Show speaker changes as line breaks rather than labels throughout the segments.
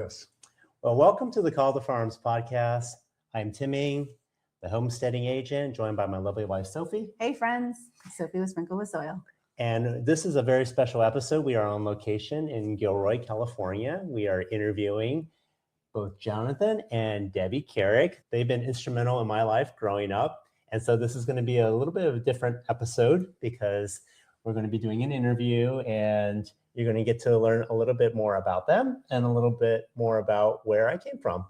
Yes.
Well, welcome to the Call to Farms podcast. I'm Timmy, the homesteading agent, joined by my lovely wife, Sophie.
Hey, friends. Sophie was sprinkled with soil.
And this is a very special episode. We are on location in Gilroy, California. We are interviewing both Jonathan and Debi Kerrick. They've been instrumental in my life growing up. And so this is going to be a little bit of a different episode because we're going to be doing an interview and you're going to get to learn a little bit more about them and a little bit more about where I came from.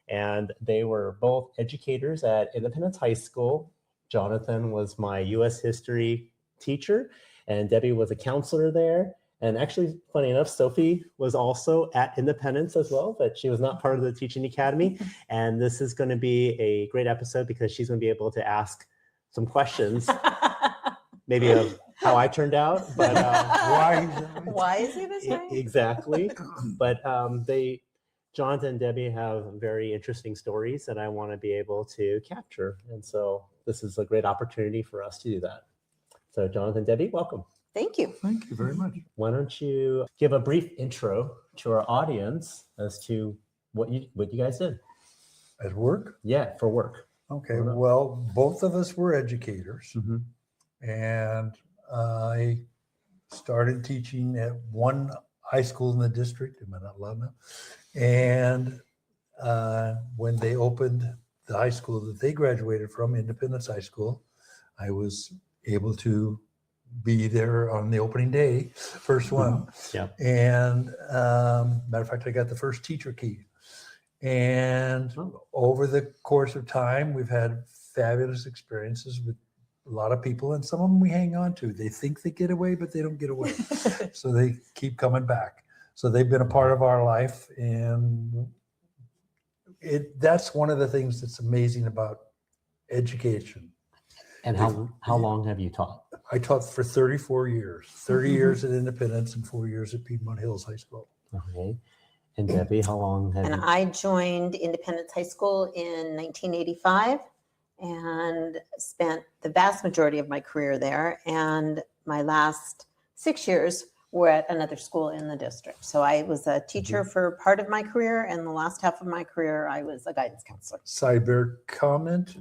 And they were both educators at Independence High School. Jonathan was my U.S. history teacher, and Debi was a counselor there. And actually, funny enough, Sophie was also at Independence as well, but she was not part of the teaching academy. And this is going to be a great episode because she's going to be able to ask some questions, maybe of how I turned out, but
why is he this way?
Exactly. But Jonathan and Debi have very interesting stories that I want to be able to capture. And so this is a great opportunity for us to do that. So Jonathan, Debi, welcome.
Thank you.
Thank you very much.
Why don't you give a brief intro to our audience as to what you guys did?
At work?
Yeah, for work.
Okay. Well, both of us were educators.
Mm-hmm.
And I started teaching at one high school in the district. Am I not loud enough? And when they opened the high school that they graduated from, Independence High School, I was able to be there on the opening day, first one.
Yeah.
And matter of fact, I got the first teacher key. And over the course of time, we've had fabulous experiences with a lot of people, and some of them we hang on to. They think they get away, but they don't get away. So they keep coming back. So they've been a part of our life, and that's one of the things that's amazing about education.
And how long have you taught?
I taught for 34 years, 30 years at Independence and 4 years at Piedmont Hills High School.
Okay. And Debi, how long have
And
you?
I joined Independence High School in 1985 and spent the vast majority of my career there. And my last 6 years were at another school in the district. So I was a teacher for part of my career, and the last half of my career, I was a guidance counselor.
Sidebar comment.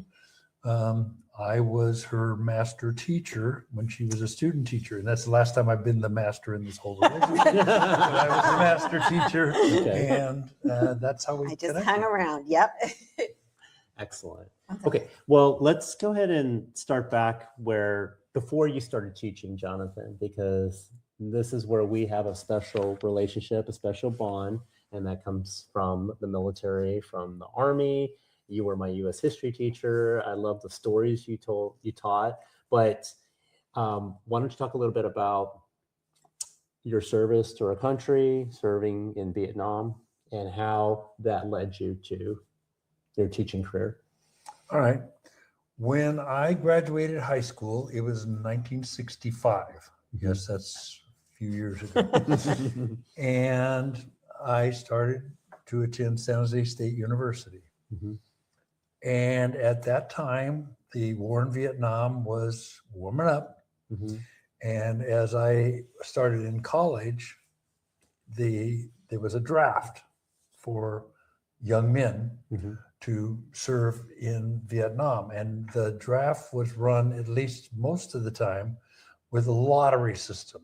I was her master teacher when she was a student teacher, and that's the last time I've been the master in this whole relationship. So I was the master teacher, and that's how we
I just
connected.
hung around. Yep.
Excellent. Okay, well, let's go ahead and start back where before you started teaching, Jonathan, because this is where we have a special relationship, a special bond, and that comes from the military, from the Army. You were my U.S. history teacher. I love the stories you taught. But why don't you talk a little bit about your service to our country, serving in Vietnam, and how that led you to your teaching career?
All right. When I graduated high school, it was in 1965. Yes, that's a few years ago. And I started to attend San Jose State University.
Mm-hmm.
And at that time, the war in Vietnam was warming up.
Mm-hmm.
And as I started in college, there was a draft for young men to serve in Vietnam. And the draft was run, at least most of the time, with a lottery system.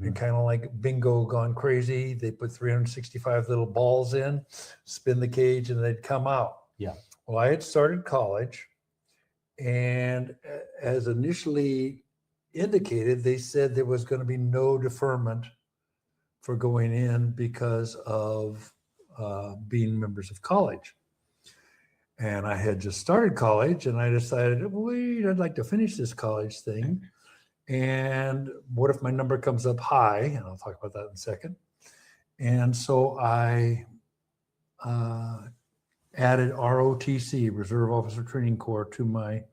And kind of like bingo gone crazy. They put 365 little balls in, spin the cage, and they'd come out.
Yeah.
Well, I had started college, and as initially indicated, they said there was going to be no deferment for going in because of being members of college. And I had just started college, and I decided, wait, I'd like to finish this college thing. And what if my number comes up high? And I'll talk about that in a second. And so I added ROTC, Reserve Officer Training Corps, to my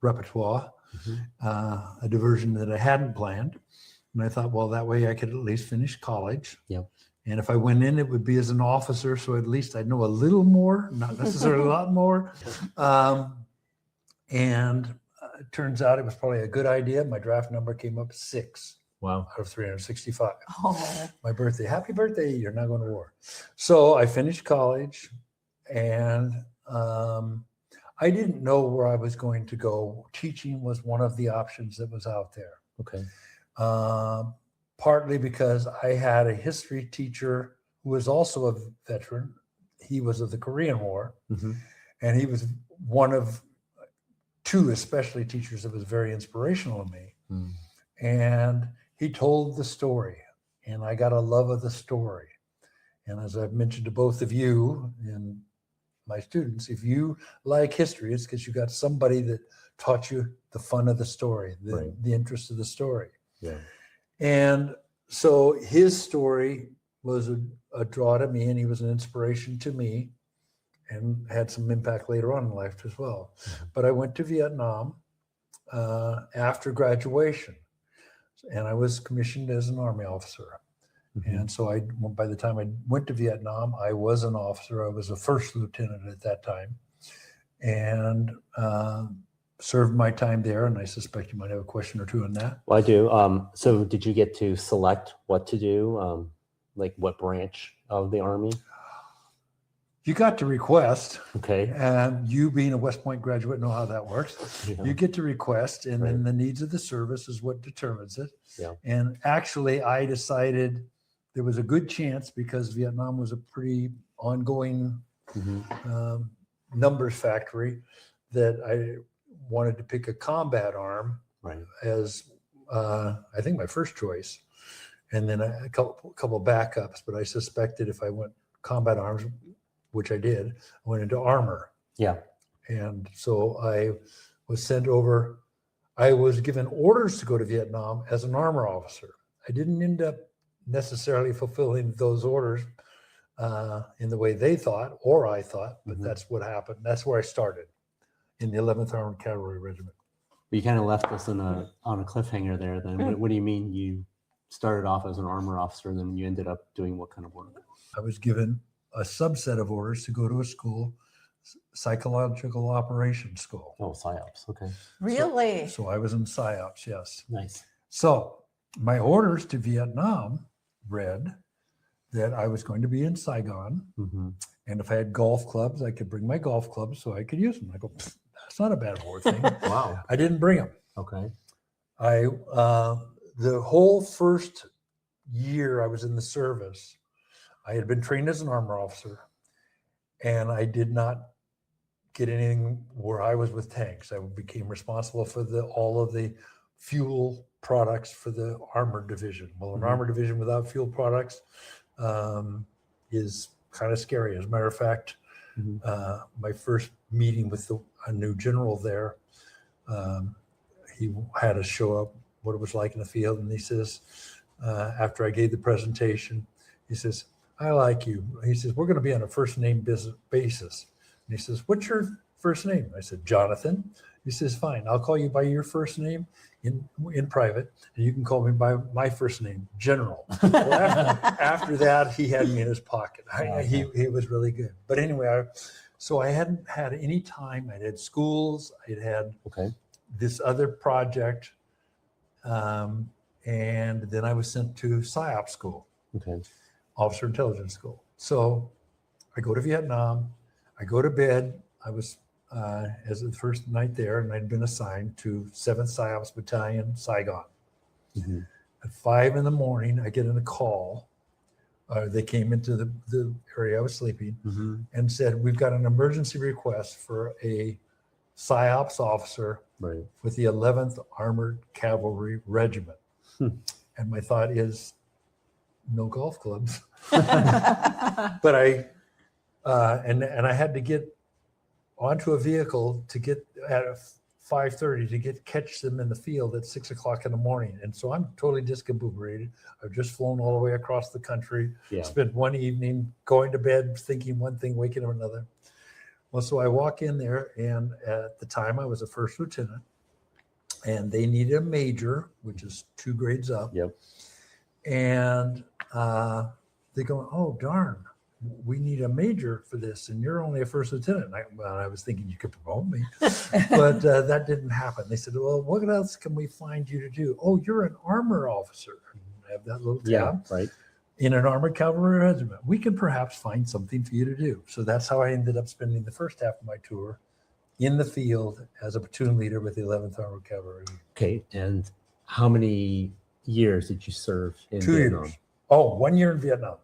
repertoire, a diversion that I hadn't planned. And I thought, well, that way I could at least finish college.
Yep.
And if I went in, it would be as an officer, so at least I'd know a little more, not necessarily a lot more. And it turns out it was probably a good idea. My draft number came up 6.
Wow.
out of 365.
Oh,
My birthday, happy birthday, you're not going to war. So I finished college, and I didn't know where I was going to go. Teaching was one of the options that was out there.
Okay.
Partly because I had a history teacher who was also a veteran. He was of the Korean War,
Mm-hmm.
and he was one of two especially teachers that was very inspirational to me.
Mm.
And he told the story, and I got a love of the story. And as I've mentioned to both of you and my students, if you like history, it's because you got somebody that taught you the fun of the story, the interest of the story.
Yeah.
And so his story was a draw to me, and he was an inspiration to me, and had some impact later on in life as well.
Mm-hmm.
But I went to Vietnam after graduation, and I was commissioned as an Army officer.
Mm-hmm.
And so by the time I went to Vietnam, I was an officer. I was a first lieutenant at that time, and served my time there. And I suspect you might have a question or two on that.
Well, I do. So did you get to select what to do? Like what branch of the Army?
You got to request,
Okay.
and you being a West Point graduate know how that works.
Yeah.
You get to request, and then
Right.
the needs of the service is what determines it.
Yeah.
And actually, I decided there was a good chance, because Vietnam was a pretty ongoing
Mm-hmm.
numbers factory, that I wanted to pick a combat arm
Right.
as I think my first choice, and then a couple backups. But I suspected if I went combat arms, which I did, I went into armor.
Yeah.
And so I was sent over. I was given orders to go to Vietnam as an armor officer. I didn't end up necessarily fulfilling those orders in the way they thought or I thought, but
Mhm.
that's what happened. That's where I started, in the 11th Armored Cavalry Regiment.
You kind of left us on a cliffhanger there. Then what do you mean you started off as an armor officer, and then you ended up doing what kind of work?
I was given a subset of orders to go to a school, psychological operations school.
Oh, psyops. Okay.
really?
So I was in psyops, yes.
Nice.
So my orders to Vietnam read that I was going to be in Saigon,
Mm-hmm.
and if I had golf clubs, I could bring my golf clubs so I could use them. I go, that's not a bad war thing.
Wow.
I didn't bring them.
Okay.
The whole first year I was in the service, I had been trained as an armor officer, and I did not get anything where I was with tanks. I became responsible for all of the fuel products for the armored division. Well, an
Mhm.
armored division without fuel products is kind of scary. As a matter of fact,
Mhm.
my first meeting with a new general there, he had us show up what it was like in the field, and he says, after I gave the presentation, he says, I like you. He says, we're going to be on a first name basis. And he says, what's your first name? I said, Jonathan. He says, fine, I'll call you by your first name in private, and you can call me by my first name, General. Well, after that, he had me in his pocket. He was really good. But anyway, so I hadn't had any time. I'd had schools. I'd had
Okay.
this other project. And then I was sent to psyops school,
Okay.
officer intelligence school. So I go to Vietnam. I go to bed. I was as the first night there, and I'd been assigned to 7th Psyops Battalion, Saigon.
Mm-hmm.
At 5 a.m, I get a call. They came into the area I was sleeping
Mm-hmm.
and said, we've got an emergency request for a psyops officer
Right.
with the 11th Armored Cavalry Regiment. And my thought is, no golf clubs. But I had to get onto a vehicle to get at 5:30 to catch them in the field at 6 o'clock in the morning. And so I'm totally discombobulated. I've just flown all the way across the country,
Yeah.
spent one evening going to bed, thinking one thing, waking up another. Well, so I walk in there, and at the time I was a first lieutenant, and they needed a major, which is 2 grades up.
Yep.
And they go, oh, darn. we need a major for this, and you're only a first lieutenant. I was thinking you could promote me, but that didn't happen. They said, well, what else can we find you to do? Oh, you're an armor officer. I have that little tab.
Right.
In an Armored Cavalry Regiment. We can perhaps find something for you to do. So that's how I ended up spending the first half of my tour in the field as a platoon leader with the 11th Armored Cavalry.
Okay. And how many years did you serve in
2
Vietnam?
years. Oh, 1 year in Vietnam.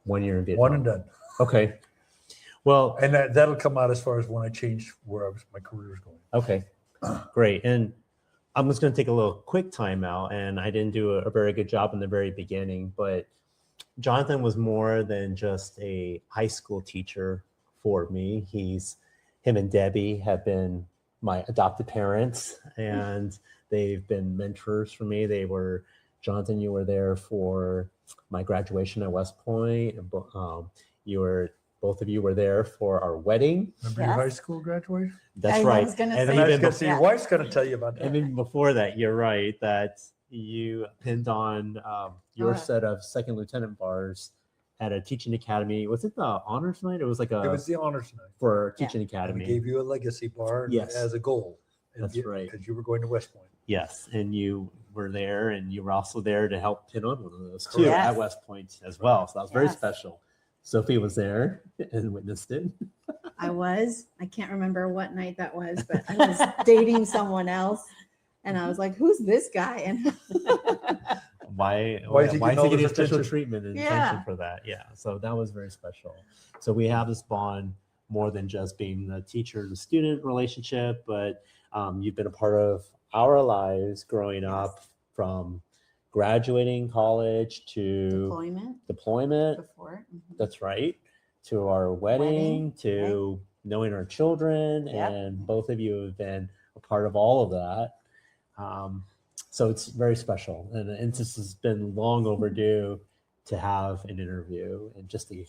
1 year in Vietnam.
One and done.
Okay. Well,
And that'll come out as far as when I changed where my career is going.
okay. Great. And I'm just going to take a little quick time out, and I didn't do a very good job in the very beginning, but Jonathan was more than just a high school teacher for me. Him and Debbie have been my adopted parents, and they've been mentors for me. Jonathan, you were there for my graduation at West Point. Both of you were there for our wedding.
Remember your high school graduation?
That's
I
right.
was gonna
And
say-
And I was
even
going to say, your wife's going to tell you about that.
And even before that, you're right that you pinned on your set of second lieutenant bars at a teaching academy. Was it the honors night? It was like
It was the honors night.
for teaching
And
academy.
we gave you a legacy bar
Yes.
as a goal.
That's right.
Because you were going to West Point.
Yes, and you were there, and you were also there to help pin on one of those too
Yes.
at West Point as well. So that was very
Yes.
special. Sophie was there and witnessed it.
I can't remember what night that was, but I was dating someone else. And I was like, who's this guy? And
Why
Why is he getting all
getting
this
special
attention?
treatment and
Yeah.
attention for that? Yeah, so that was very special. So we have this bond more than just being the teacher to student relationship, but you've been a part of our lives growing up, from graduating college to deployment.
before. Mhm.
That's right. To our wedding,
Wedding,
to knowing our children,
Yep.
and both of you have been a part of all of that. So it's very special, and this has been long overdue to have an interview and just to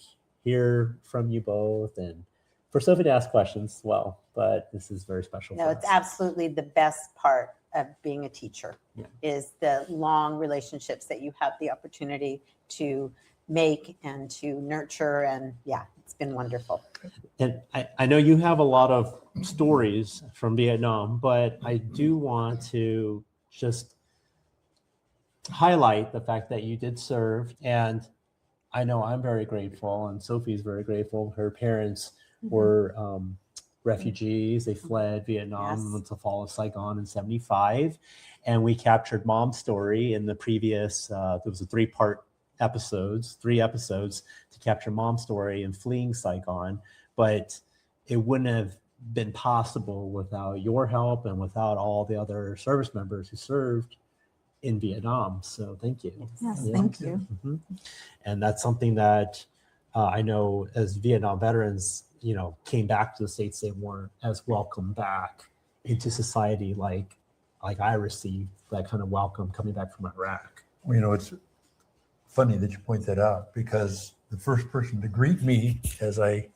hear from you both, and for Sophie to ask questions as well. But this is very special.
No,
for
it's
us.
absolutely the best part of being a teacher
Yeah.
is the long relationships that you have the opportunity to make and to nurture. And yeah, it's been wonderful.
And I know you have a lot of stories from Vietnam, but I do want to just highlight the fact that you did serve. And I know I'm very grateful, and Sophie's very grateful. Her parents were refugees. They fled Vietnam
Yes.
with the fall of Saigon in 75. And we captured Mom's story in the previous, there was three episodes to capture Mom's story in fleeing Saigon. But it wouldn't have been possible without your help and without all the other service members who served in Vietnam. So thank you.
Yes,
Yeah.
thank you.
Mhm. And that's something that I know as Vietnam veterans, came back to the States, they weren't as welcome back into society like I received that kind of welcome coming back from Iraq.
Well, it's funny that you point that out, because the first person to greet me as I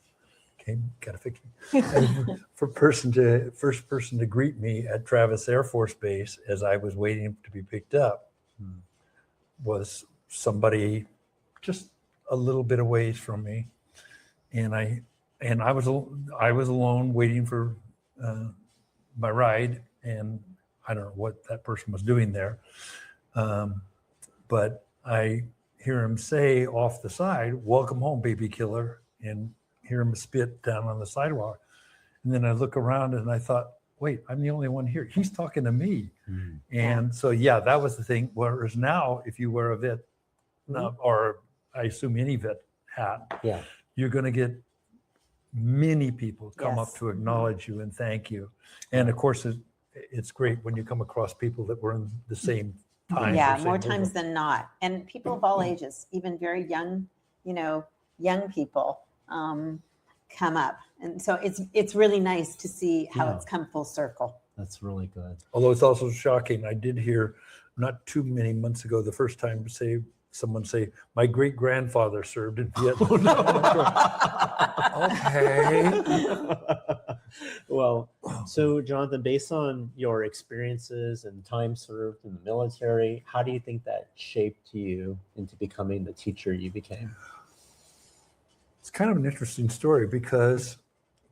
got to fix me. First person to greet me at Travis Air Force Base as I was waiting to be picked up was somebody just a little bit away from me, and I was alone waiting for my ride, and I don't know what that person was doing there, but I hear him say off the side, "Welcome home, baby killer," and hear him spit down on the sidewalk. And then I look around and I thought, wait, I'm the only one here. He's talking to me. And so, yeah, that was the thing. Whereas now, if you wear a vet, or I assume any vet hat,
Yeah.
you're going to get many people come
Yes.
up to acknowledge you and thank you. And of course, it's great when you come across people that were in the same time.
Yeah, more times than not. And people of all ages, even very young, young people come up. And so it's really nice to see how
Yeah.
it's come full circle.
That's really good.
Although it's also shocking, I did hear not too many months ago, the first time someone say, "My great grandfather served in Vietnam." Okay.
Well, so Jonathan, based on your experiences and time served in the military, how do you think that shaped you into becoming the teacher you became?
It's kind of an interesting story because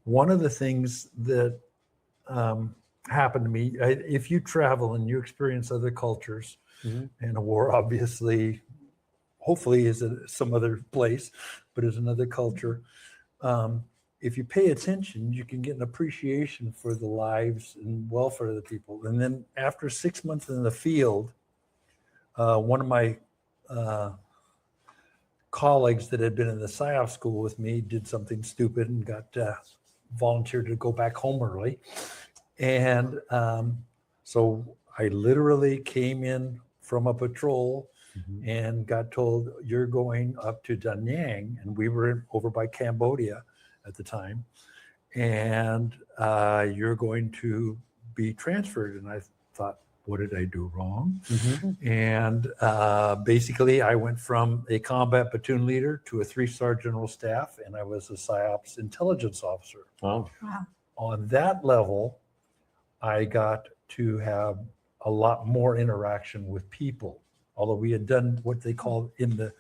one of the things that happened to me, if you travel and you experience other cultures, and a war obviously, hopefully is some other place, but is another culture. If you pay attention, you can get an appreciation for the lives and welfare of the people. And then after 6 months in the field, one of my colleagues that had been in the psyops school with me did something stupid and got volunteered to go back home early. And so I literally came in from a patrol and got told, you're going up to Da Nang, and we were over by Cambodia at the time, and you're going to be transferred. And I thought, what did I do wrong? And basically I went from a combat platoon leader to a 3-star general staff, and I was a psyops intelligence officer.
Wow.
On that level, I got to have a lot more interaction with people. Although we had done what they call in the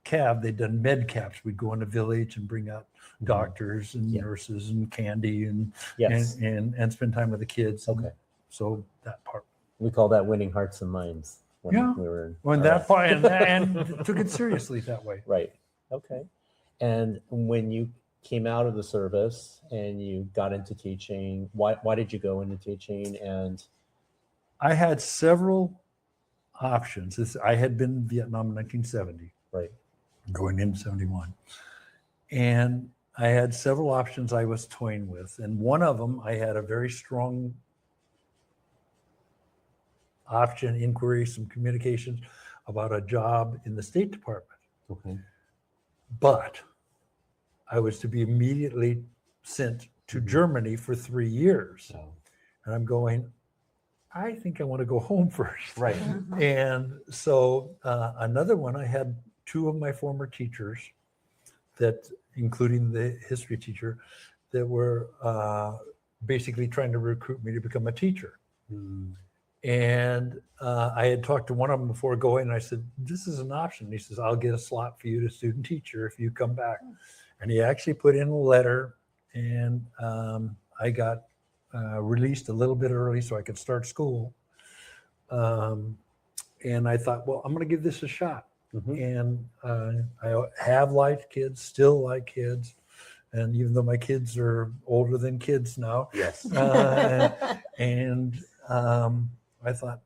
CAV, they'd done med caps. We'd go in a village and bring out doctors and nurses and candy and spend time with the kids.
Okay.
So that part.
We call that winning hearts and minds. When we were
When that part, and took it seriously that way.
Right. Okay. And when you came out of the service and you got into teaching, why did you go into teaching? And
I had several options. I had been in Vietnam in 1970.
Right.
Going into 71. And I had several options I was toying with. And one of them, I had a very strong option, inquiry, some communications about a job in the State Department.
Okay.
But I was to be immediately sent to Germany for 3 years. And I'm going, I think I want to go home first.
Right.
And so another one, I had 2 of my former teachers that, including the history teacher, that were basically trying to recruit me to become a teacher. And I had talked to one of them before going, and I said, this is an option. He says, I'll get a slot for you to student teacher if you come back. And he actually put in a letter, and I got released a little bit early so I could start school. And I thought, well, I'm going to give this a shot. And I have liked kids, still like kids. And even though my kids are older than kids now.
Yes.
I thought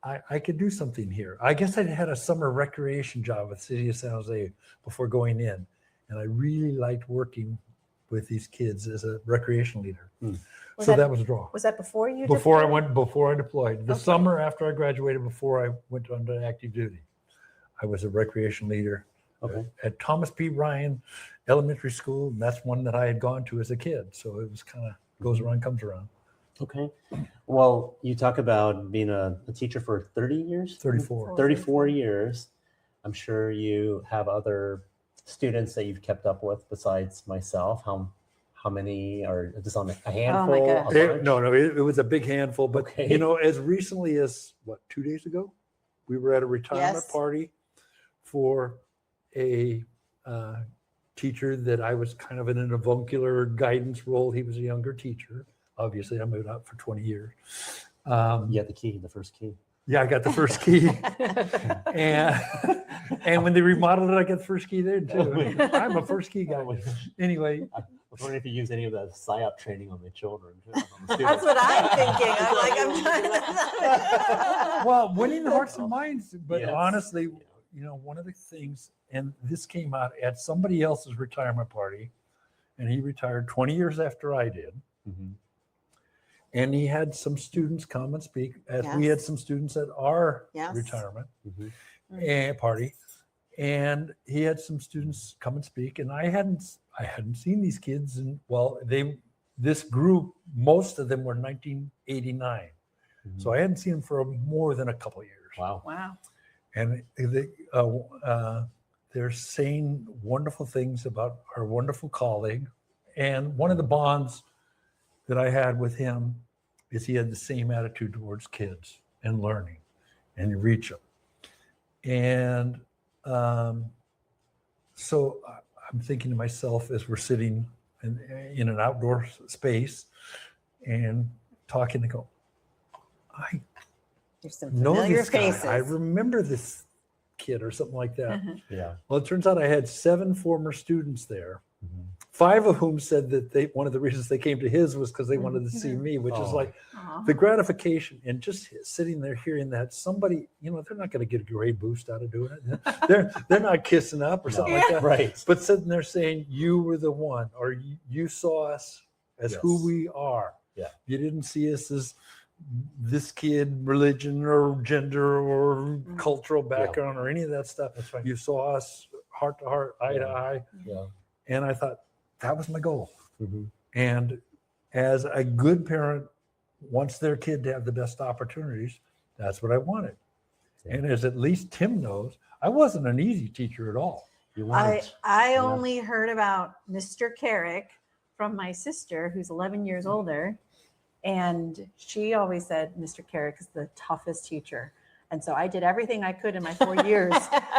I could do something here. I guess I had a summer recreation job with City of San Jose before going in. And I really liked working with these kids as a recreation leader. So that was a draw.
Was that before you?
Before I deployed. The summer after I graduated, before I went under active duty, I was a recreation leader at Thomas P. Ryan Elementary School. And that's one that I had gone to as a kid. So it was kind of goes around, comes around.
Okay. Well, you talk about being a teacher for 30 years?
34.
34 years. I'm sure you have other students that you've kept up with besides myself. How many are just on a handful?
Oh my gosh.
A bunch?
No, it was a big handful. But,
Okay.
you know, as recently as, 2 days ago, we were at a retirement
Yes.
party for a teacher that I was kind of in an avuncular guidance role. He was a younger teacher. Obviously, I moved out for 20 years.
You had the first key.
Yeah, I got the first key. and when they remodeled it, I got the first key there too. I'm a first key guy. Anyway.
I was wondering if you use any of that psyop training on the children.
That's what I'm thinking. I'm trying to.
Well, winning the hearts and minds. But
Yes.
honestly, you know, one of the things, and this came out at somebody else's retirement party, and he retired 20 years after I did. And he had some students come and speak, as we had some students at our retirement and party. And he had some students come and speak, and I hadn't seen these kids, and this group, most of them were 1989, so I hadn't seen them for more than a couple of years.
Wow.
And they're saying wonderful things about our wonderful colleague, and one of the bonds that I had with him is he had the same attitude towards kids and learning, and you reach them. And so I'm thinking to myself as we're sitting in an outdoor space and talking to go, I
There's some
know
familiar
this guy.
faces.
I remember this kid or something like that.
Yeah.
Well, it turns out I had 7 former students there,
Mhm.
5 of whom said that one of the reasons they came to his was because they wanted to see me, which is
Oh.
like
Aw.
the gratification and just sitting there hearing that somebody, they're not going to get a grade boost out of doing it. They're not kissing up or something like that.
Right.
But sitting there saying you were the one, or you saw us as who
Yes.
we are.
Yeah.
You didn't see us as this kid, religion or gender or cultural background or any of that stuff.
That's right.
You saw us heart to heart, eye to eye.
Yeah.
And I thought that was my goal.
Mhm.
And as a good parent wants their kid to have the best opportunities, that's what I wanted.
Yeah.
And as at least Tim knows, I wasn't an easy teacher at all.
You
I
weren't.
I
Yeah.
only heard about Mr. Kerrick from my sister, who's 11 years older, and she always said Mr. Kerrick is the toughest teacher. And so I did everything I could in my 4 years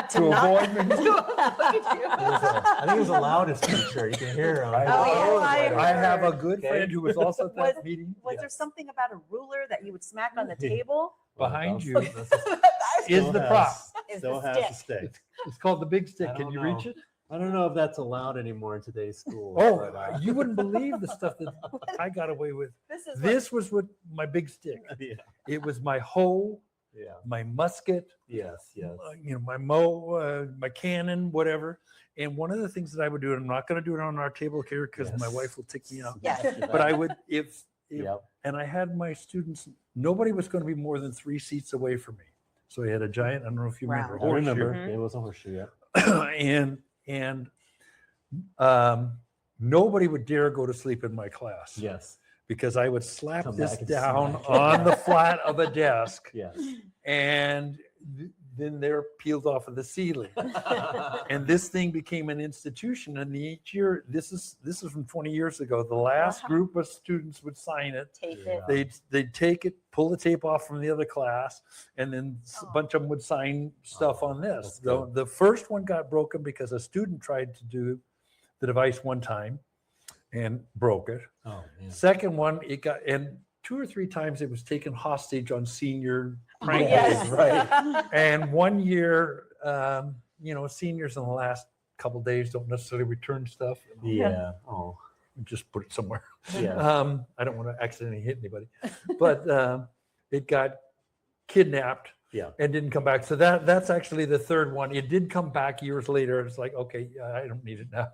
To
not-
avoid me.
He was I think he was the loudest teacher. You can hear him.
I,
Oh,
I have a good
Okay.
friend who was also at that
Was-
meeting.
Was there something about a ruler that you would smack on the table?
Behind you
That's-
is
still
the
has-
prop.
Is
Still
the
has the
stick.
stick.
It's called the big stick.
I
Can
don't
you
know.
reach it?
I don't know if that's allowed anymore in today's school.
Oh,
but,
you wouldn't believe the stuff that I got away with.
This is
This was what my big stick.
yeah.
It was my hoe,
Yeah.
my musket,
Yes. Yes.
my my cannon, whatever. And one of the things that I would do, and I'm not going to do it on our table here because my
Yes.
wife will tick me off.
Yes.
But I would, if
Yep.
and I had my students, nobody was going to be more than 3 seats away from me. So I had a giant, I don't know if you remember,
I remember.
Mhm.
It was a horseshoe. Yeah.
and nobody would dare go to sleep in my class
Yes.
because I would slap
Come
this
back and
down
smack it.
on the flat of a desk
Yes.
and then they're peeled off of the ceiling. And this thing became an institution. And each year, this is from 20 years ago, the last
Wow.
group of students would sign it.
Tape
Yeah.
it.
They'd take it, pull the tape off from the other class, and then a bunch of them would sign stuff on this.
that's good.
The first one got broken because a student tried to do the device one time and broke it.
Oh man.
Second one, it got, and 2 or 3 times it was taken hostage on senior prank
Yes.
days.
Right.
And one year, seniors in the last couple days don't necessarily return stuff.
Yeah. Oh.
Just put it somewhere.
Yeah.
I don't want to accidentally hit anybody, but it got kidnapped
Yeah.
and didn't come back. So that's actually the third one. It did come back years later. It's like, okay, I don't need it now.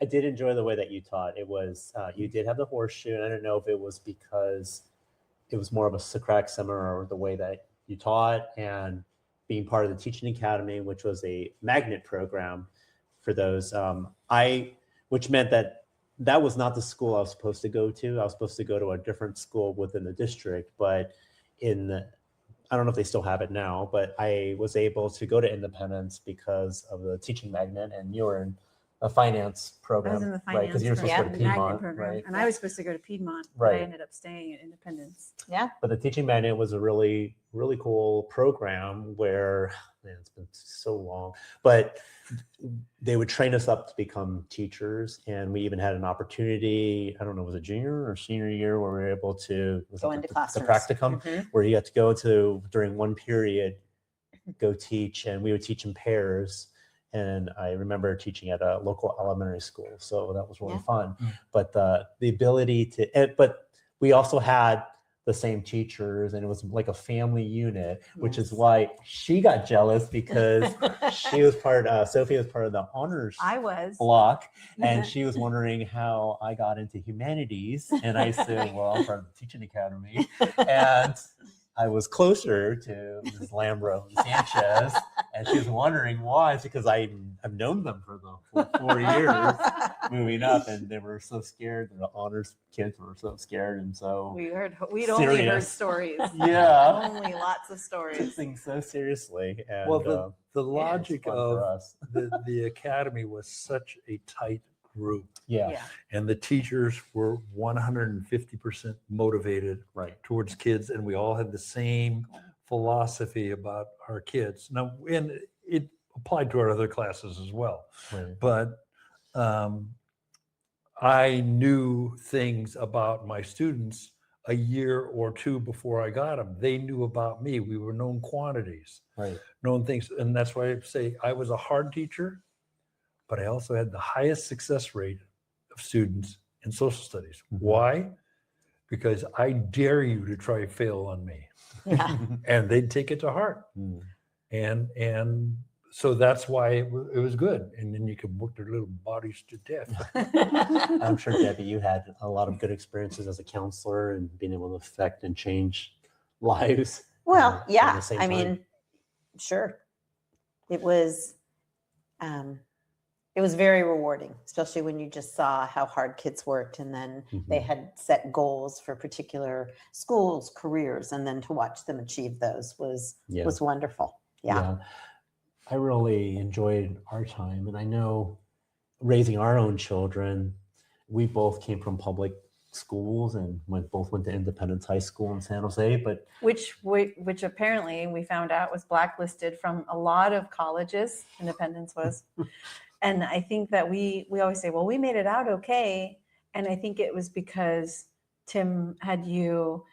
I did enjoy the way that you taught. It was you did have the horseshoe, and I don't know if it was because it was more of a Socratic seminar or the way that you taught, and being part of the Teaching Academy, which was a magnet program for those. Which meant that was not the school I was supposed to go to. I was supposed to go to a different school within the district, but I don't know if they still have it now, but I was able to go to Independence because of the teaching magnet, and you were in a finance program,
I was in the
right?
finance
Because you were supposed to go to
program, magnet
Piedmont,
program,
right?
and I was supposed to go to Piedmont. But
Right.
I ended up staying at Independence.
Yeah.
But the teaching magnet was a really, really cool program where, man, it's been so long, but they would train us up to become teachers. And we even had an opportunity, I don't know, was it junior or senior year, where we were able to
Go into
the
classrooms.
practicum,
Mhm.
where you got to go to, during one period, go teach, and we would teach in pairs. And I remember teaching at a local elementary school, so that was really
Yeah.
fun.
Mm.
But the ability to, but we also had the same teachers, and it was like a family unit, which is
Yes.
why she got jealous because she was Sophia was part of the honors
I was.
block, and she was wondering how I got into humanities, and I said, well, I'm part of the Teaching Academy, and I was closer to Ms. Lambro and Sanchez, and she was wondering why. It's because I've known them for the 4 years moving up, and they were so scared. The honors kids were so scared, and so
We'd only heard
Serious.
stories.
yeah,
Only lots of
took
stories.
things so seriously. And
Well,
yeah,
the
it's
logic
fun for
of
us.
the academy was such a tight group,
Yeah,
and the teachers were 150% motivated
right.
towards kids, and we all had the same philosophy about our kids. Now, and it applied to our other classes as well.
Right.
But I knew things about my students a year or two before I got them. They knew about me. We were known quantities,
Right.
known things. And that's why I say I was a hard teacher, but I also had the highest success rate of students in social studies.
Mhm.
Why? Because I dare you to try fail on me.
Yeah.
And they'd take it to heart.
Mm.
And so that's why it was good. And then you can work their little bodies to death.
I'm sure, Debbie, you had a lot of good experiences as a counselor and being able to affect and change lives.
Well,
at
yeah.
the same
I
time.
mean, sure. It was very rewarding, especially when you just saw how hard kids worked, and then they
Mhm.
had set goals for particular schools, careers, and then to watch them achieve those was wonderful. Yeah.
I really enjoyed our time, and I know raising our own children, we both came from public schools and both went to Independence High School in San Jose, but
Which apparently we found out was blacklisted from a lot of colleges. Independence was. And I think that we always say, well, we made it out okay. And I think it was because Tim had you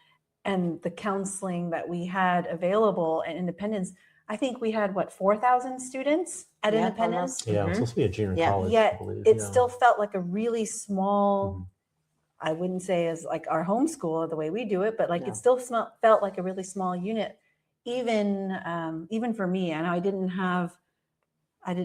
and the counseling that we had available at Independence. I think we had 4,000 students at
Yeah,
Independence.
almost.
yeah, it was supposed to be a junior
Yeah.
college.
Yet
I believe,
it
yeah.
still felt like a really small,
Mhm.
I wouldn't say as like our homeschool the way we do it, but like
No.
it still felt like a really small unit. Even for me, I know I didn't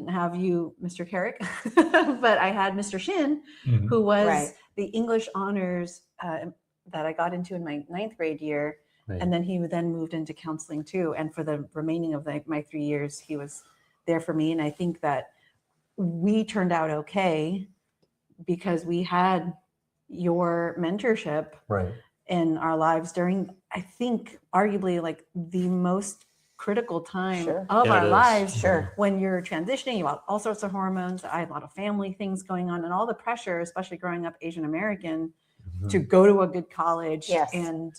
have you, Mr. Kerrick, but I had Mr. Shin,
Mhm.
who was
Right.
the English honors that I got into in my 9th grade year.
Right.
And then he then moved into counseling too. And for the remaining of my 3 years, he was there for me. And I think that we turned out okay because we had your mentorship
Right.
in our lives during, I think, arguably like the most critical time
Sure.
of
Yeah,
our
it is.
lives.
Sure.
When you're transitioning, you have all sorts of hormones. I had a lot of family things going on and all the pressure, especially growing up Asian American,
Mhm.
to go to a good college
Yes.
and,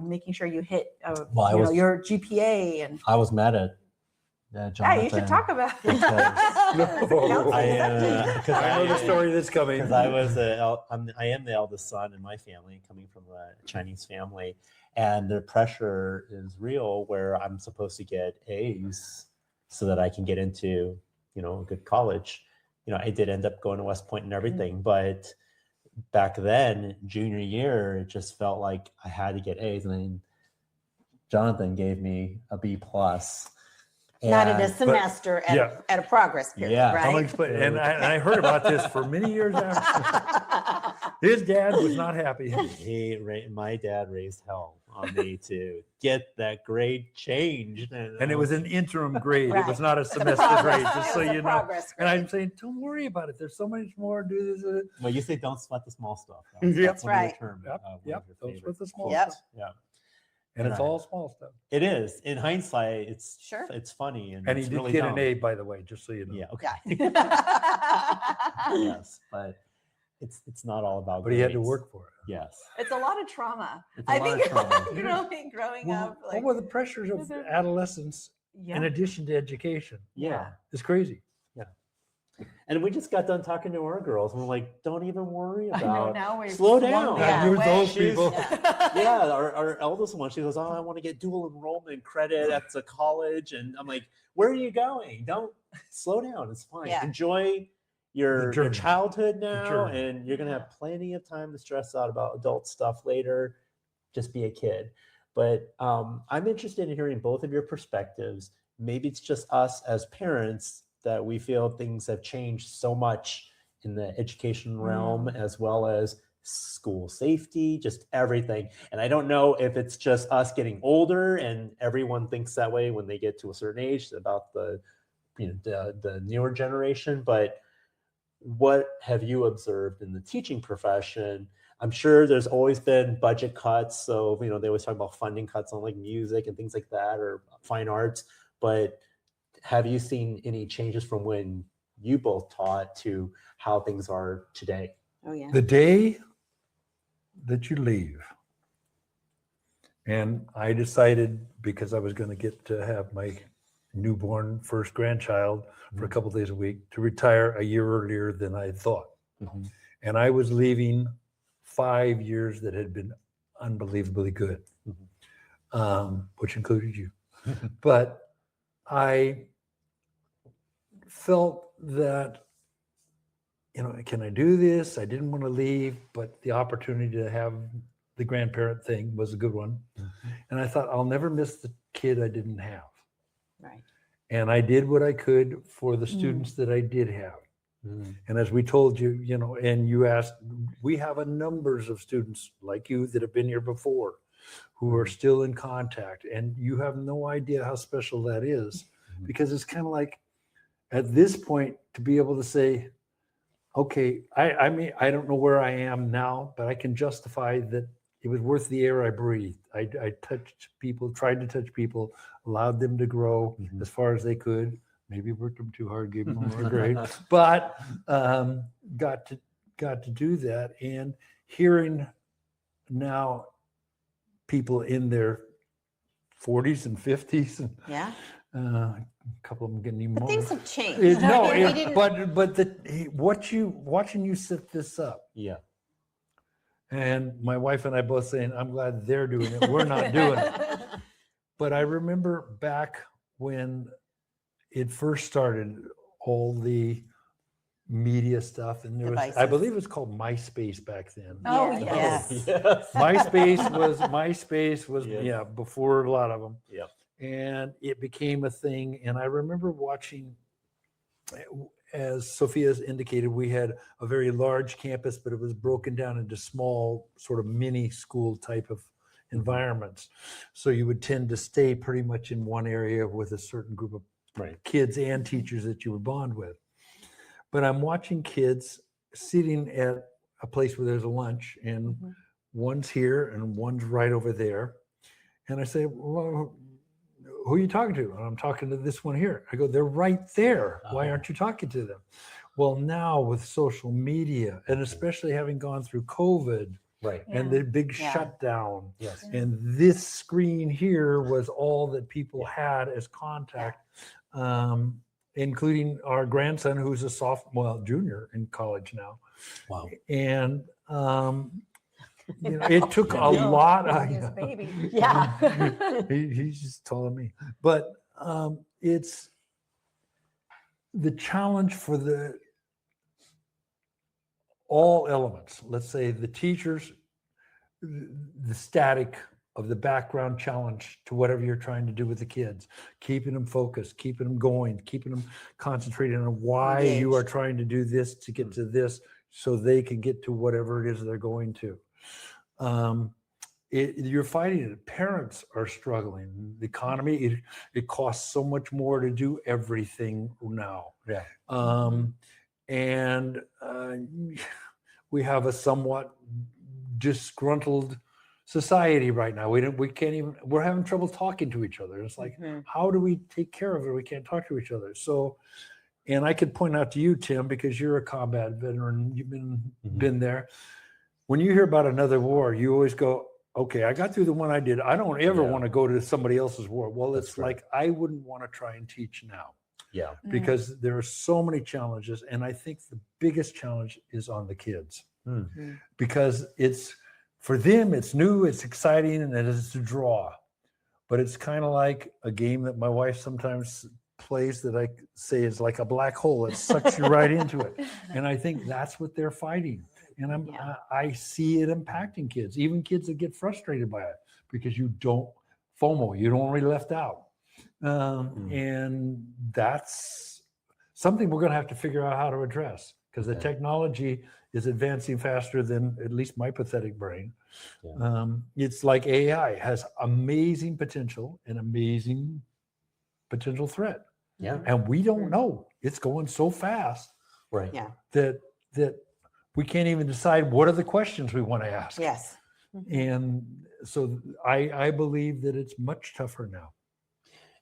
making sure you hit,
Well, I was-
your GPA. And
I was mad at Jonathan.
yeah, you should talk about it.
because
I know the story that's coming.
Because I am the eldest son in my family, coming from a Chinese family, and the pressure is real. Where I'm supposed to get A's so that I can get into, a good college. I did end up going to West Point and everything, but back then, junior year, it just felt like I had to get A's, and then Jonathan gave me a B plus.
Not in a
And-
semester at a progress period,
Yeah.
I'll
right?
explain. And I heard about this for many years after. His dad was not happy.
My dad raised hell on me to get that grade changed.
And it was an interim grade. It was
Right.
not a semester grade, just so
It was a
you know.
progress
And
grade.
I'm saying, don't worry about it. There's so much more. Do this.
Well, you say don't sweat the small stuff.
Yep.
That's
one of your
right.
term-
Yep,
one of
yep,
your
don't
favorite
sweat the small
Yep.
stuff.
Yeah,
And it's
Right.
all small stuff.
it is. In hindsight, it's
Sure.
It's funny and
And he
it's
did
really
get
dumb.
an A, by the way, just so you know.
Yeah. Okay.
Yeah.
Yes, but it's not all about.
But he had to
grades.
work for it.
Yes.
It's a lot of trauma.
It's a
I
lot
think
of trauma.
growing
Well,
up,
what were the pressures of
They're-
adolescence
yeah.
in addition to education?
Yeah.
It's crazy.
And we just got done talking to our girls, and we're like, "Don't even worry
I know
about."
now we've
Slow
swung
down.
the
Yeah.
other
You're
way.
those
She's-
people.
Yeah, our eldest one, she goes, "Oh, I want to get dual enrollment credit at the college," and I'm like, "Where are you going? Don't slow down. It's fine.
Yeah.
Enjoy your
journey.
childhood now,
journey.
and you're gonna have plenty of time to stress out about adult stuff later. Just be a kid." But I'm interested in hearing both of your perspectives. Maybe it's just us as parents that we feel things have changed so much in the education realm, as well as school safety, just everything. And I don't know if it's just us getting older and everyone thinks that way when they get to a certain age about the newer generation, but what have you observed in the teaching profession? I'm sure there's always been budget cuts. So, they always talk about funding cuts on like music and things like that, or fine arts, but have you seen any changes from when you both taught to how things are today?
Oh, yeah.
The day that you leave, and I decided because I was going to get to have my newborn first grandchild for a couple days a week to retire a year earlier than I thought.
Mhm.
And I was leaving 5 years that had been unbelievably good, which included you. But I felt that, can I do this? I didn't want to leave, but the opportunity to have the grandparent thing was a good one. And I thought, I'll never miss the kid I didn't have.
Right.
And I did what I could for the students that I did have. And as we told you, and you asked, we have a numbers of students like you that have been here before who are still in contact. And you have no idea how special that is, because it's kind of like at this point to be able to say, okay, I mean, I don't know where I am now, but I can justify that it was worth the air I breathed. I touched people, tried to touch people, allowed them to grow as far as they could. Maybe worked them too hard, gave them a lower grade, but got to do that. And hearing now people in their 40s and 50s, and
Yeah.
a couple of them getting even
But
more.
things have changed.
No,
I mean, we didn't-
but watching you set this up,
Yeah.
and my wife and I both saying, I'm glad they're doing it. We're not doing it. But I remember back when it first started, all the media stuff, and there was, I
Devices.
believe it was called MySpace back then.
Oh,
Yes.
Yes.
MySpace was
Yes.
yeah, before a lot of them.
Yep.
And it became a thing. And I remember watching, as Sophia's indicated, we had a very large campus, but it was broken down into small sort of mini school type of environments. So you would tend to stay pretty much in one area with a certain group of
Right.
kids and teachers that you would bond with. But I'm watching kids sitting at a place where there's a lunch, and one's here and one's right over there. And I say, well, who are you talking to? And I'm talking to this one here. I go, they're right there. Why aren't you talking to them? Well, now with social media, and especially having gone through COVID
Right.
and the big
Yeah.
shutdown,
Yes.
and this screen here was all that people had as contact, including our grandson, who's a junior in college now.
Wow.
And it took a lot of
His baby.
Yeah.
he's just taller than me. But it's the challenge for all elements. Let's say the teachers, the static of the background challenge to whatever you're trying to do with the kids, keeping them focused, keeping them going, keeping them concentrated on why you are
Engaged.
trying to do this to get to this, so they can get to whatever it is they're going to. You're fighting it. Parents are struggling. The economy, it costs so much more to do everything now.
Yeah.
And we have a somewhat disgruntled society right now. We're having trouble talking to each other. It's like, how do we take care of it? We can't talk to each other. So, and I could point out to you, Tim, because you're a combat veteran, you've been there. When you hear about another war, you always go, okay, I got through the one I did. I don't ever want to go to somebody else's war. Well,
That's
it's
right.
like, I wouldn't want to try and teach now,
Yeah.
because there are so many challenges. And I think the biggest challenge is on the kids, because for them, it's new, it's exciting, and it's a draw. But it's kind of like a game that my wife sometimes plays that I say is like a black hole. It sucks you right into it. And I think that's what they're fighting. And I see it impacting kids, even kids that get frustrated by it, because you don't FOMO, you don't want to be left out. And that's something we're going to have to figure out how to address, because the technology is advancing faster than at least my pathetic brain. It's like AI has amazing potential and amazing potential threat.
Yeah.
And we don't know. It's going so fast
Right.
Yeah.
that we can't even decide what are the questions we want to ask.
Yes.
And so I believe that it's much tougher now.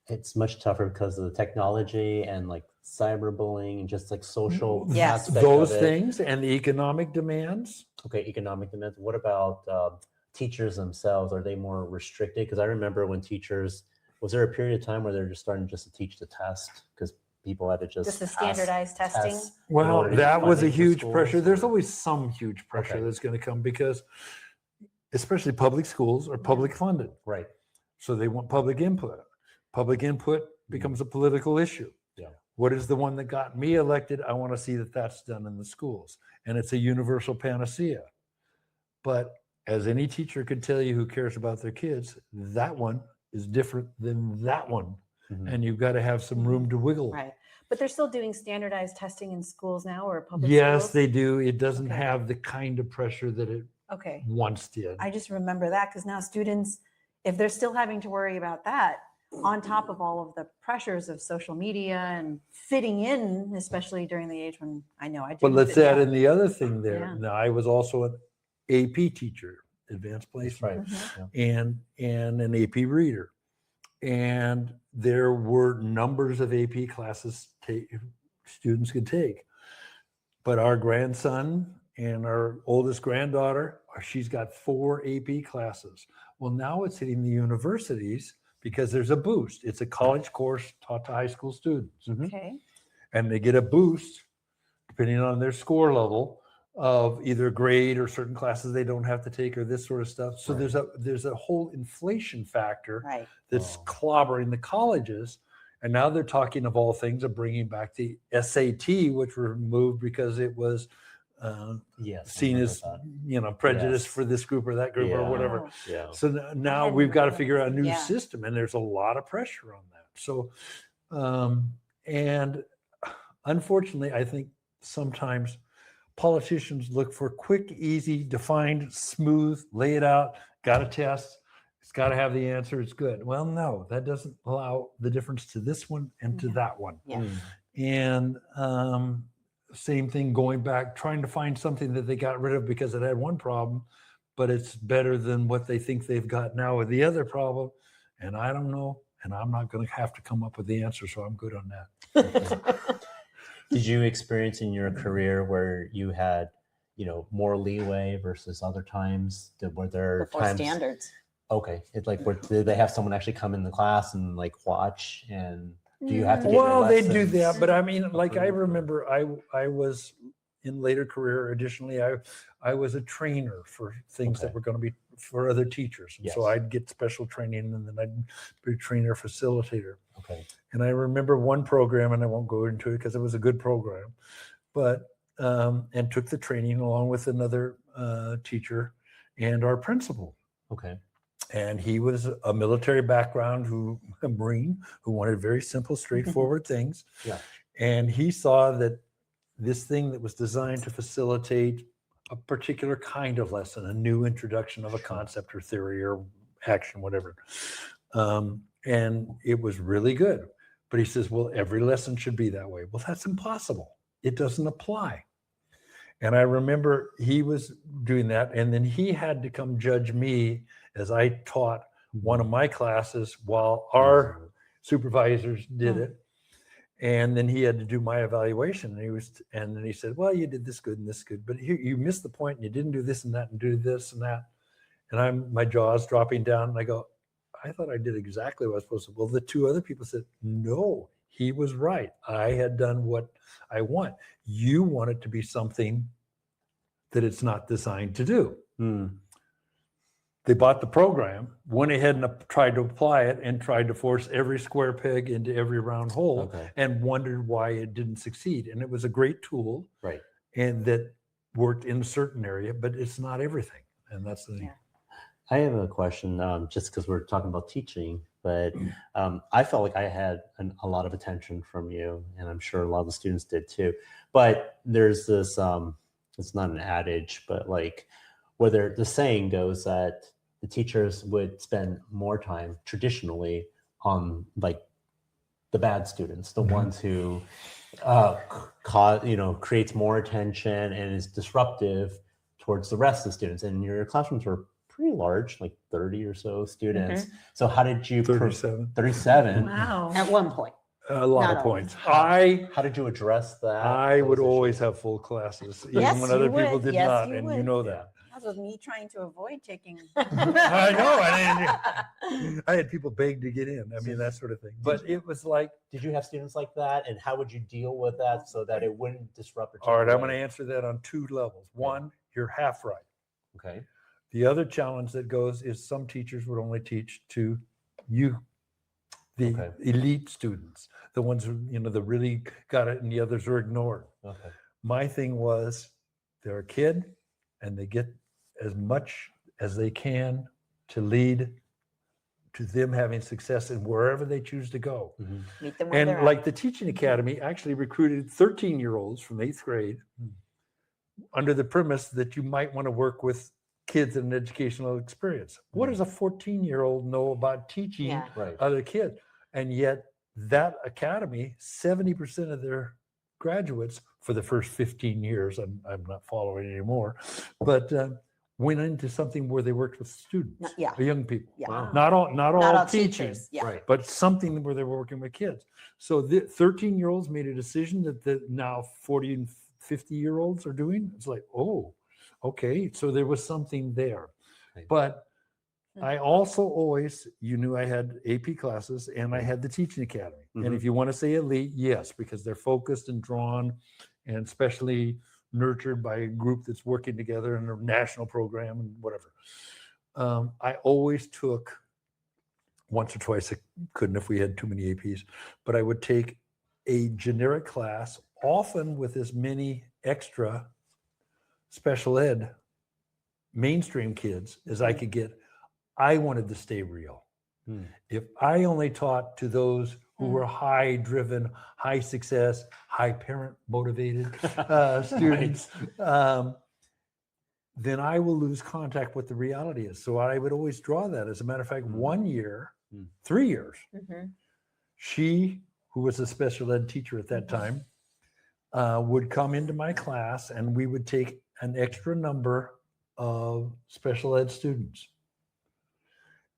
It's much tougher because of the technology and like cyberbullying and just like social
Yes.
aspect
Those
of it.
things and the economic demands.
Okay, economic demands. What about teachers themselves? Are they more restricted? Because I remember when teachers Was there a period of time where they're just starting just to teach the test because people had to just
the
pass
standardized testing.
tests?
Well,
order to get
that was a
funding for
huge
schools,
pressure. There's
or-
always some huge pressure
Okay.
that's going to come because especially public schools are public funded.
Right.
So they want public input. Public input becomes a political issue.
Yeah.
What is the one that got me elected? I want to see that that's done in the schools. And it's a universal panacea. But as any teacher could tell you who cares about their kids, that one is different than that one.
Mhm.
And you've got to have some room to wiggle.
Right. But they're still doing standardized testing in schools now or public
Yes,
schools?
they do. It doesn't
Okay.
have the kind of pressure that it
Okay.
once did.
I just remember that because now students, if they're still having to worry about that, on top of all of the pressures of social media and fitting in, especially during the age when I know I did.
But let's add in the other thing there.
Yeah.
Now, I was also an AP teacher, advanced
That's
placement,
right.
Mhm.
and an AP reader. And there were numbers of AP classes students could take. But our grandson and our oldest granddaughter, she's got 4 AP classes. Well, now it's hitting the universities because there's a boost. It's a college course taught to high school students.
Okay.
And they get a boost depending on their score level of either grade or certain classes they don't have to take or this sort of stuff. So
Right.
there's a whole inflation factor
Right.
that's
Oh.
clobbering the colleges. And now they're talking of all things of bringing back the SAT, which were removed because it was
Yes. I
seen
remember
as,
that.
prejudice
Yes.
for this group or that group or
Yeah.
whatever.
Oh,
Yeah.
So now
hadn't
we've got to
heard of
figure out a new
Yeah.
system, and there's a lot of pressure on that. So, and unfortunately, I think sometimes politicians look for quick, easy, defined, smooth, lay it out, got a test, it's got to have the answer, it's good. Well, no, that doesn't allow the difference to this one and to
Yeah.
that one.
Yeah.
Mm.
And same thing going back, trying to find something that they got rid of because it had one problem, but it's better than what they think they've got now with the other problem. And I don't know, and I'm not going to have to come up with the answer, so I'm good on that.
Did you experience in your career where you had, more leeway versus other times? Were there
Before
times?
standards.
Okay, it's like, did they have someone actually come in the class and watch? And do you have to get your
Well, they do
lessons
that, but I mean, like I
approved, or-
remember, I was in later career. Additionally, I was a trainer for things that
Okay.
were going to be for other teachers, and so
Yes.
I'd get special training, and then I'd be a trainer facilitator.
Okay.
And I remember one program, and I won't go into it because it was a good program, but and took the training along with another teacher and our principal.
Okay.
And he was a military background, a Marine who wanted very simple, straightforward things.
Yeah.
And he saw that this thing that was designed to facilitate a particular kind of lesson, a new introduction of a concept or theory or action, whatever. And it was really good. But he says, well, every lesson should be that way. Well, that's impossible. It doesn't apply. And I remember he was doing that. And then he had to come judge me as I taught one of my classes while our supervisors did it. And then he had to do my evaluation. And then he said, well, you did this good and this good, but here you missed the point and you didn't do this and that and do this and that. And my jaw's dropping down and I go, I thought I did exactly what I was supposed to. Well, the 2 other people said, no, he was right. I had done what I want. You want it to be something that it's not designed to do.
Mm.
They bought the program, went ahead and tried to apply it and tried to force every square peg into every round hole
Okay.
and wondered why it didn't succeed. And it was a great tool
Right.
and that worked in a certain area, but it's not everything. And that's the thing.
Yeah.
I have a question, just because we're talking about teaching, but I felt like I had a lot of attention from you, and I'm sure a lot of the students did too. But there's this, it's not an adage, but like whether the saying goes that the teachers would spend more time traditionally on like the bad students, the ones who creates more attention and is disruptive towards the rest of the students. And your classrooms were pretty large, like 30 or so students. So how did you
37.
37?
Wow.
At one point.
A lot
Not
of
all.
points.
How did you address that?
I would
those
always
issues?
have full classes, even
Yes,
when
you
other people
would.
did
Yes,
not,
you
and you
would.
know
Yeah.
that.
with me trying to avoid taking.
I know. I had people beg to get in. I mean, that sort of thing. But it was like,
Did you have students like that? And how would you deal with that so that it wouldn't disrupt? or take
all right, I'm
away?
going to answer that on two levels. One, you're half right.
Okay.
The other challenge that goes is some teachers would only teach to you, the
Okay.
elite students, the ones who, that really got it, and the others are ignored.
Okay.
My thing was they're a kid and they get as much as they can to lead to them having success in wherever they choose to go.
Meet them where they're
And like
at.
the teaching academy actually recruited 13-year-olds from 8th grade under the premise that you might want to work with kids in an educational experience. What does a 14-year-old know about teaching
Yeah.
Right.
other kids? And yet that academy, 70% of their graduates for the first 15 years, I'm not following anymore, but went into something where they worked with students,
Yeah.
young people.
Yeah.
Wow.
Not all teaching,
teachers. Yeah.
Right.
but something where they were working with kids. So the 13-year-olds made a decision that the now 40 and 50-year-olds are doing. It's like, oh, okay. So there was something there.
Right.
But I also always, I had AP classes and I had the teaching academy. And if you want to say elite, yes, because they're focused and drawn and especially nurtured by a group that's working together in a national program and whatever. I always took, once or twice, I couldn't if we had too many APs, but I would take a generic class, often with as many extra special ed mainstream kids as I could get. I wanted to stay real. If I only taught to those who were high driven, high success, high parent motivated students, then I will lose contact with the reality is. So I would always draw that. As a matter of fact, 1 year, 3 years, she, who was a special ed teacher at that time, would come into my class and we would take an extra number of special ed students.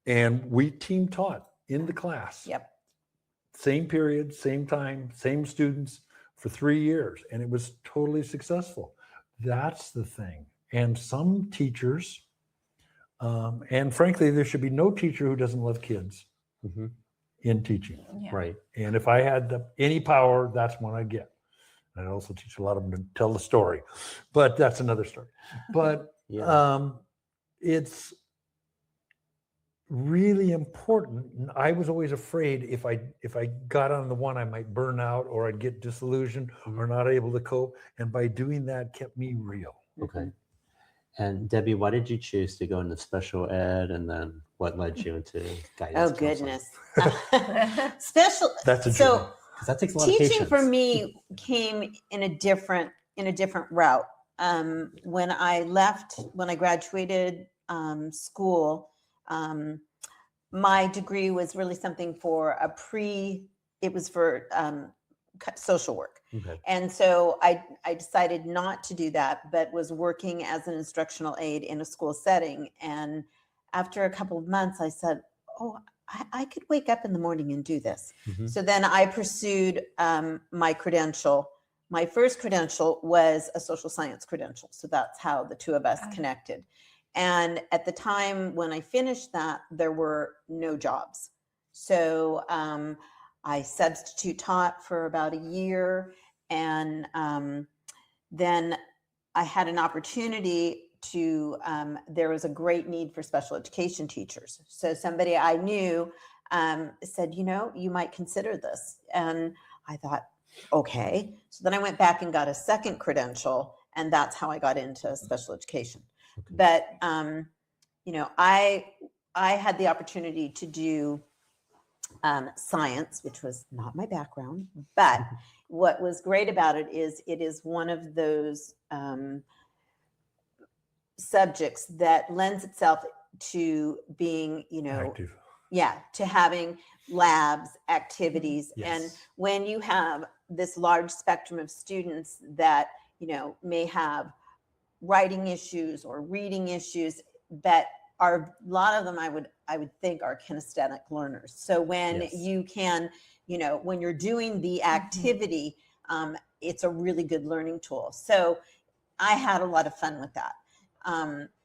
And we team taught in the class.
Yep.
Same period, same time, same students for 3 years. And it was totally successful. That's the thing. And some teachers, and frankly, there should be no teacher who doesn't love kids in teaching.
Yeah.
Right.
And if I had any power, that's what I get. I also teach a lot of them to tell the story, but that's another story. But it's really important. And I was always afraid if I got on the one, I might burn out or I'd get disillusioned or not able to cope. And by doing that, kept me real.
Okay. And Debbie, why did you choose to go into special ed, and then what led you into guidance?
Oh
counseling?
goodness. Special.
That's a
so
journey.
'Cause that takes a lot of
teaching
patience.
for me came in a different route. When I graduated school, my degree was really something for it was for social work.
Okay.
And so I decided not to do that, but was working as an instructional aide in a school setting. And after a couple of months, I said, oh, I could wake up in the morning and do this. So then I pursued my credential. My first credential was a social science credential. So that's how the two of us connected. And at the time when I finished that, there were no jobs. So I substitute taught for about a year. And then I had an opportunity to, there was a great need for special education teachers. So somebody I knew said, you might consider this. And I thought, okay. So then I went back and got a second credential, and that's how I got into special education.
Okay.
But, I had the opportunity to do science, which was not my background, but what was great about it is one of those subjects that lends itself to being,
Active.
to having labs, activities.
Yes.
And when you have this large spectrum of students that, may have writing issues or reading issues, that are a lot of them I would think are kinesthetic learners. So when
Yes.
you can, when you're doing the activity, it's a really good learning tool. So I had a lot of fun with that.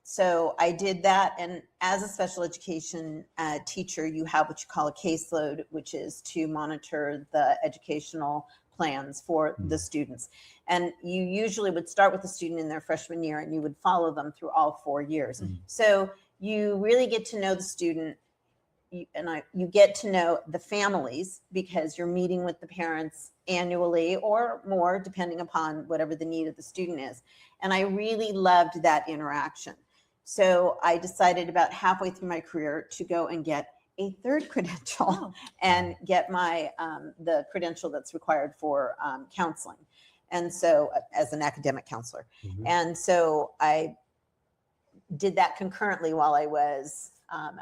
So I did that. And as a special education teacher, you have what you call a caseload, which is to monitor the educational plans for the students. And you usually would start with the student in their freshman year and you would follow them through all 4 years. So you really get to know the student. You get to know the families because you're meeting with the parents annually or more, depending upon whatever the need of the student is. And I really loved that interaction. So I decided about halfway through my career to go and get a third credential and get my the credential that's required for counseling. And so as an academic counselor. And so I did that concurrently while I was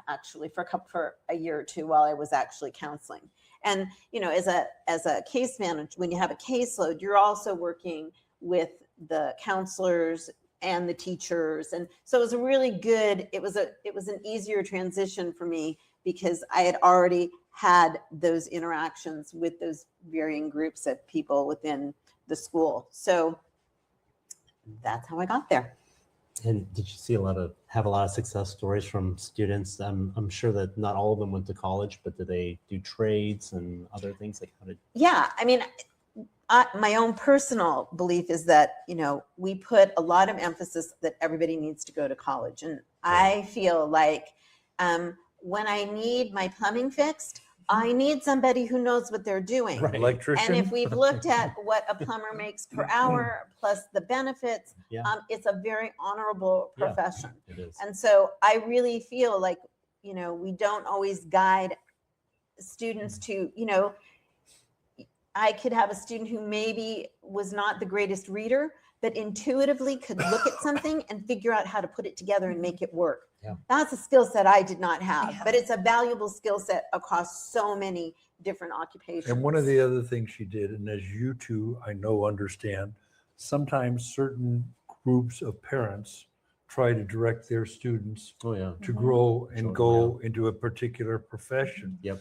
actually for a year or two while I was actually counseling. And, you know, as a case manager, when you have a caseload, you're also working with the counselors and the teachers. And so it was a really good, it was an easier transition for me because I had already had those interactions with those varying groups of people within the school. So that's how I got there.
And did you see have a lot of success stories from students? I'm sure that not all of them went to college, but did they do trades and other things? Like
Yeah, I mean, my own personal belief is that, you know, we put a lot of emphasis that everybody needs to go to college. And I feel like when I need my plumbing fixed, I need somebody who knows what they're doing.
Right.
Electrician.
And if we've looked at what a plumber makes per hour plus the benefits, it's a very honorable profession.
It is.
And so I really feel like, you know, we don't always guide students to, you know, I could have a student who maybe was not the greatest reader, but intuitively could look at something and figure out how to put it together and make it work.
Yeah.
That's a skill set I did not have,
Yeah.
but it's a valuable skill set across so many different occupations.
And one of the other things she did, and as you two I know understand, sometimes certain groups of parents try to direct their students to grow and go into a particular profession.
Yep.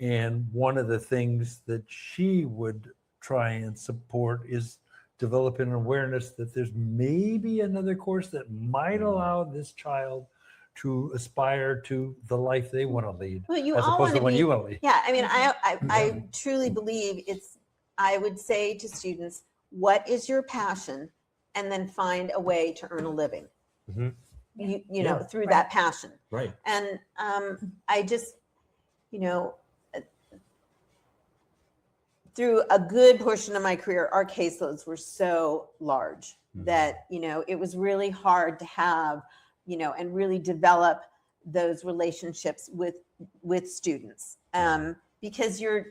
And one of the things that she would try and support is developing an awareness that there's maybe another course that might allow this child to aspire to the life they want to lead,
Well, you
as
all
opposed to
wanna
when
be-
you want to lead.
Yeah, I mean, I truly believe I would say to students, what is your passion? And then find a way to earn a living, you know, through that passion.
Right.
And I just, you know, through a good portion of my career, our caseloads were so large that, you know, it was really hard to have, you know, and really develop those relationships with students. Because your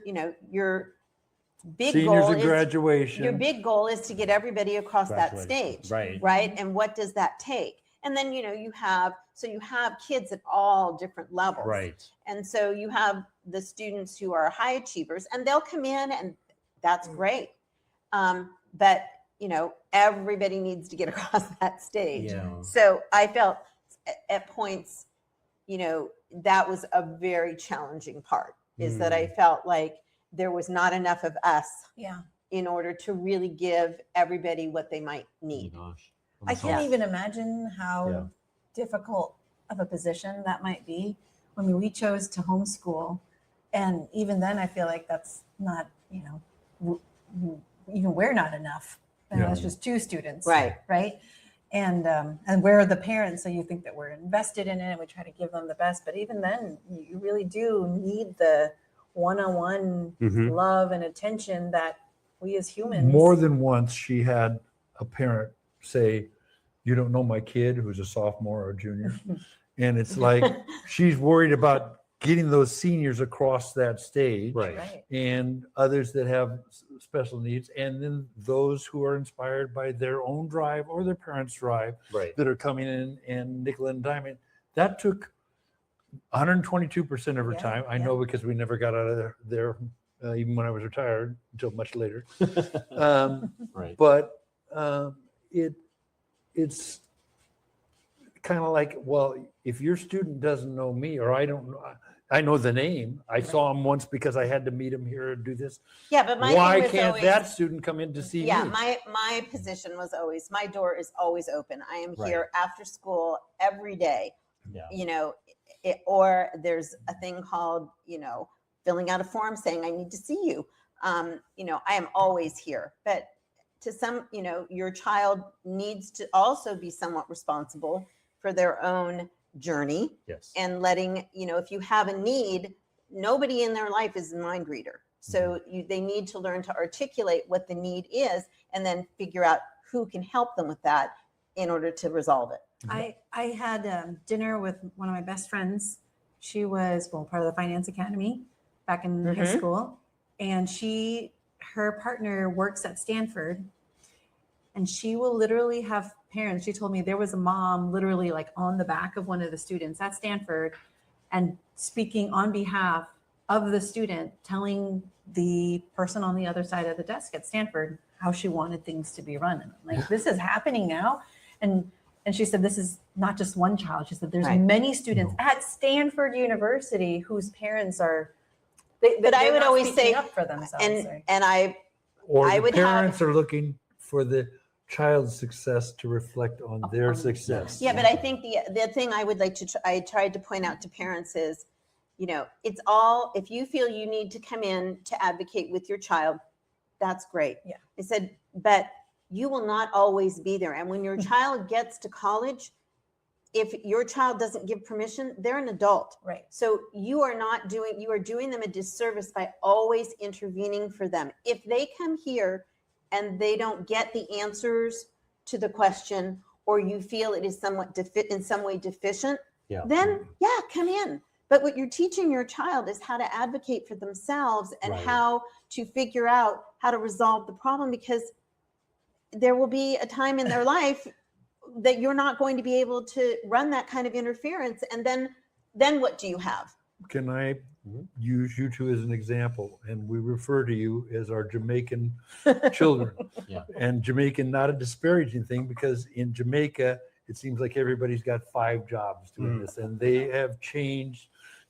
big
Seniors
goal
and graduation.
your big goal is to get everybody across that
Graduation.
stage.
Right.
Right. And what does that take? And then, you know, you have kids at all different levels.
Right.
And so you have the students who are high achievers and they'll come in and that's great. But, you know, everybody needs to get across that stage.
Yeah.
So I felt at points, you know, that was a very challenging part is that I felt like there was not enough of us
Yeah.
in order to really give everybody what they might
Oh
need.
my gosh.
I can't
Yeah.
even imagine how
Yeah.
difficult of a position that might be. I mean, we chose to homeschool, and even then, I feel like that's not, you know, even we're not enough. And
Yeah.
it's just 2 students,
Right.
Right, and we're the parents, so you think that we're invested in it, and we try to give them the best. But even then, you really do need the one-on-one love and attention that we as humans.
More than once, she had a parent say, "You don't know my kid who's a sophomore or a junior." And it's like she's worried about getting those seniors across that stage,
Right.
and others that have special needs, and then those who are inspired by their own drive or their parents' drive
Right.
that are coming in and nickel and diming. That took 122% of her
Yeah,
time. I
yeah.
know because we never got out of there even when I was retired until much later.
Right.
But it's kind of like, well, if your student doesn't know me or I don't know, I know the name. I saw him once because I had to meet him here and do this.
Yeah, but my
Why
thing was
can't
always,
that student come in to see
yeah,
me?
my position was always, my door is always open. I am
Right.
here after school every day.
Yeah.
You know, or there's a thing called, filling out a form saying I need to see you. I am always here. But to some, your child needs to also be somewhat responsible for their own journey,
Yes.
and letting, if you have a need, nobody in their life is a mind reader. So they need to learn to articulate what the need is and then figure out who can help them with that in order to resolve it.
I had dinner with one of my best friends. She was part of the finance academy back in high
Mhm.
school, and her partner works at Stanford, and she will literally have parents. She told me there was a mom literally like on the back of one of the students at Stanford and speaking on behalf of the student, telling the person on the other side of the desk at Stanford how she wanted things to be run. And I'm like, this is happening now. And she said, this is not just one child. She said, there's
Right.
many students at Stanford University whose parents are,
But I
they're
would
not
always
speaking
say,
up for themselves.
and
Or
I
the
would have-
parents are looking for the child's success to reflect on their success.
yeah, but I think the thing I would like to, I tried to point out to parents is, it's all, if you feel you need to come in to advocate with your child, that's great.
Yeah.
I said, but you will not always be there. And when your child gets to college, if your child doesn't give permission, they're an adult.
Right.
So you are doing them a disservice by always intervening for them. If they come here and they don't get the answers to the question, or you feel it is somewhat in some way deficient,
Yeah.
then come in. But what you're teaching your child is how to advocate for themselves and
Right.
how to figure out how to resolve the problem, because there will be a time in their life that you're not going to be able to run that kind of interference. And then what do you have?
Can I use you two as an example? And we refer to you as our Jamaican children.
Yeah.
And Jamaican, not a disparaging thing, because in Jamaica, it seems like everybody's got 5 jobs doing this, and they have changed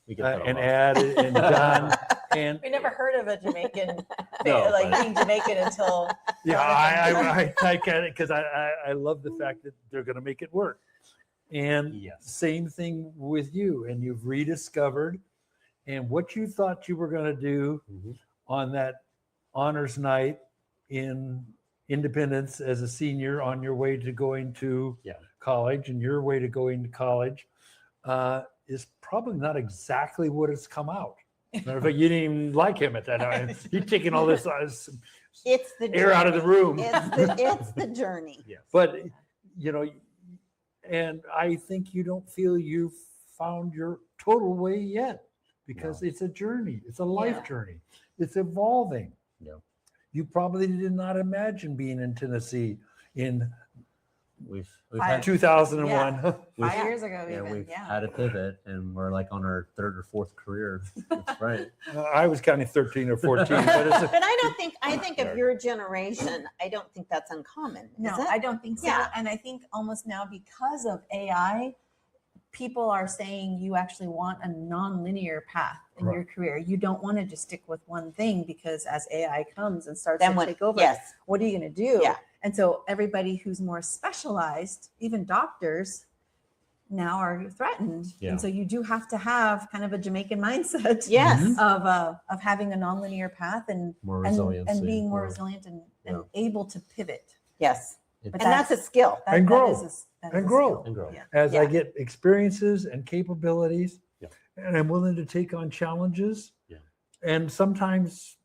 We get that a
and
lot.
added and done. And
We never heard of a Jamaican,
No,
like
but-
being Jamaican until
yeah, I get it, because I love the fact that they're going to make it work. And
Yes.
same thing with you, and you've rediscovered, and what you thought you were going to do
Mhm.
on that honors night in Independence as a senior on your way to going to
Yeah.
college and your way to going to college is probably not exactly what has come out. Matter of fact, you didn't even like him at that time. He's taking all this
It's the
air out of the
journey.
room.
It's the journey.
Yes.
But, and I think you don't feel you've found your total way yet, because it's a journey. It's a life journey. It's evolving.
Yeah.
You probably did not imagine being in Tennessee in
We've
2001.
5 years ago,
yeah,
even.
we've
Yeah.
had a pivot, and we're like on our 3rd or 4th career. That's right.
I was counting 13 or 14, but it's
But I think of your generation, I don't think that's uncommon.
No,
is it?
I don't think so.
Yeah.
And I think almost now because of AI, people are saying you actually want a non-linear path in your career. You don't want to just stick with one thing, because as AI comes and starts
Then
to
what?
take over,
Yes.
what are you going to do?
Yeah.
And so everybody who's more specialized, even doctors, now are threatened.
Yeah.
And so you do have to have kind of a Jamaican mindset
Yes.
of having a non-linear path and
More
and,
resilience.
and being more resilient and able to pivot.
Yes.
It's-
And that's a skill.
That-
And
that
grow.
is that is
And
a
grow.
skill.
And grow.
Yeah.
as I
Yeah.
get experiences and capabilities,
Yeah.
and I'm willing to take on challenges.
Yeah.
And sometimes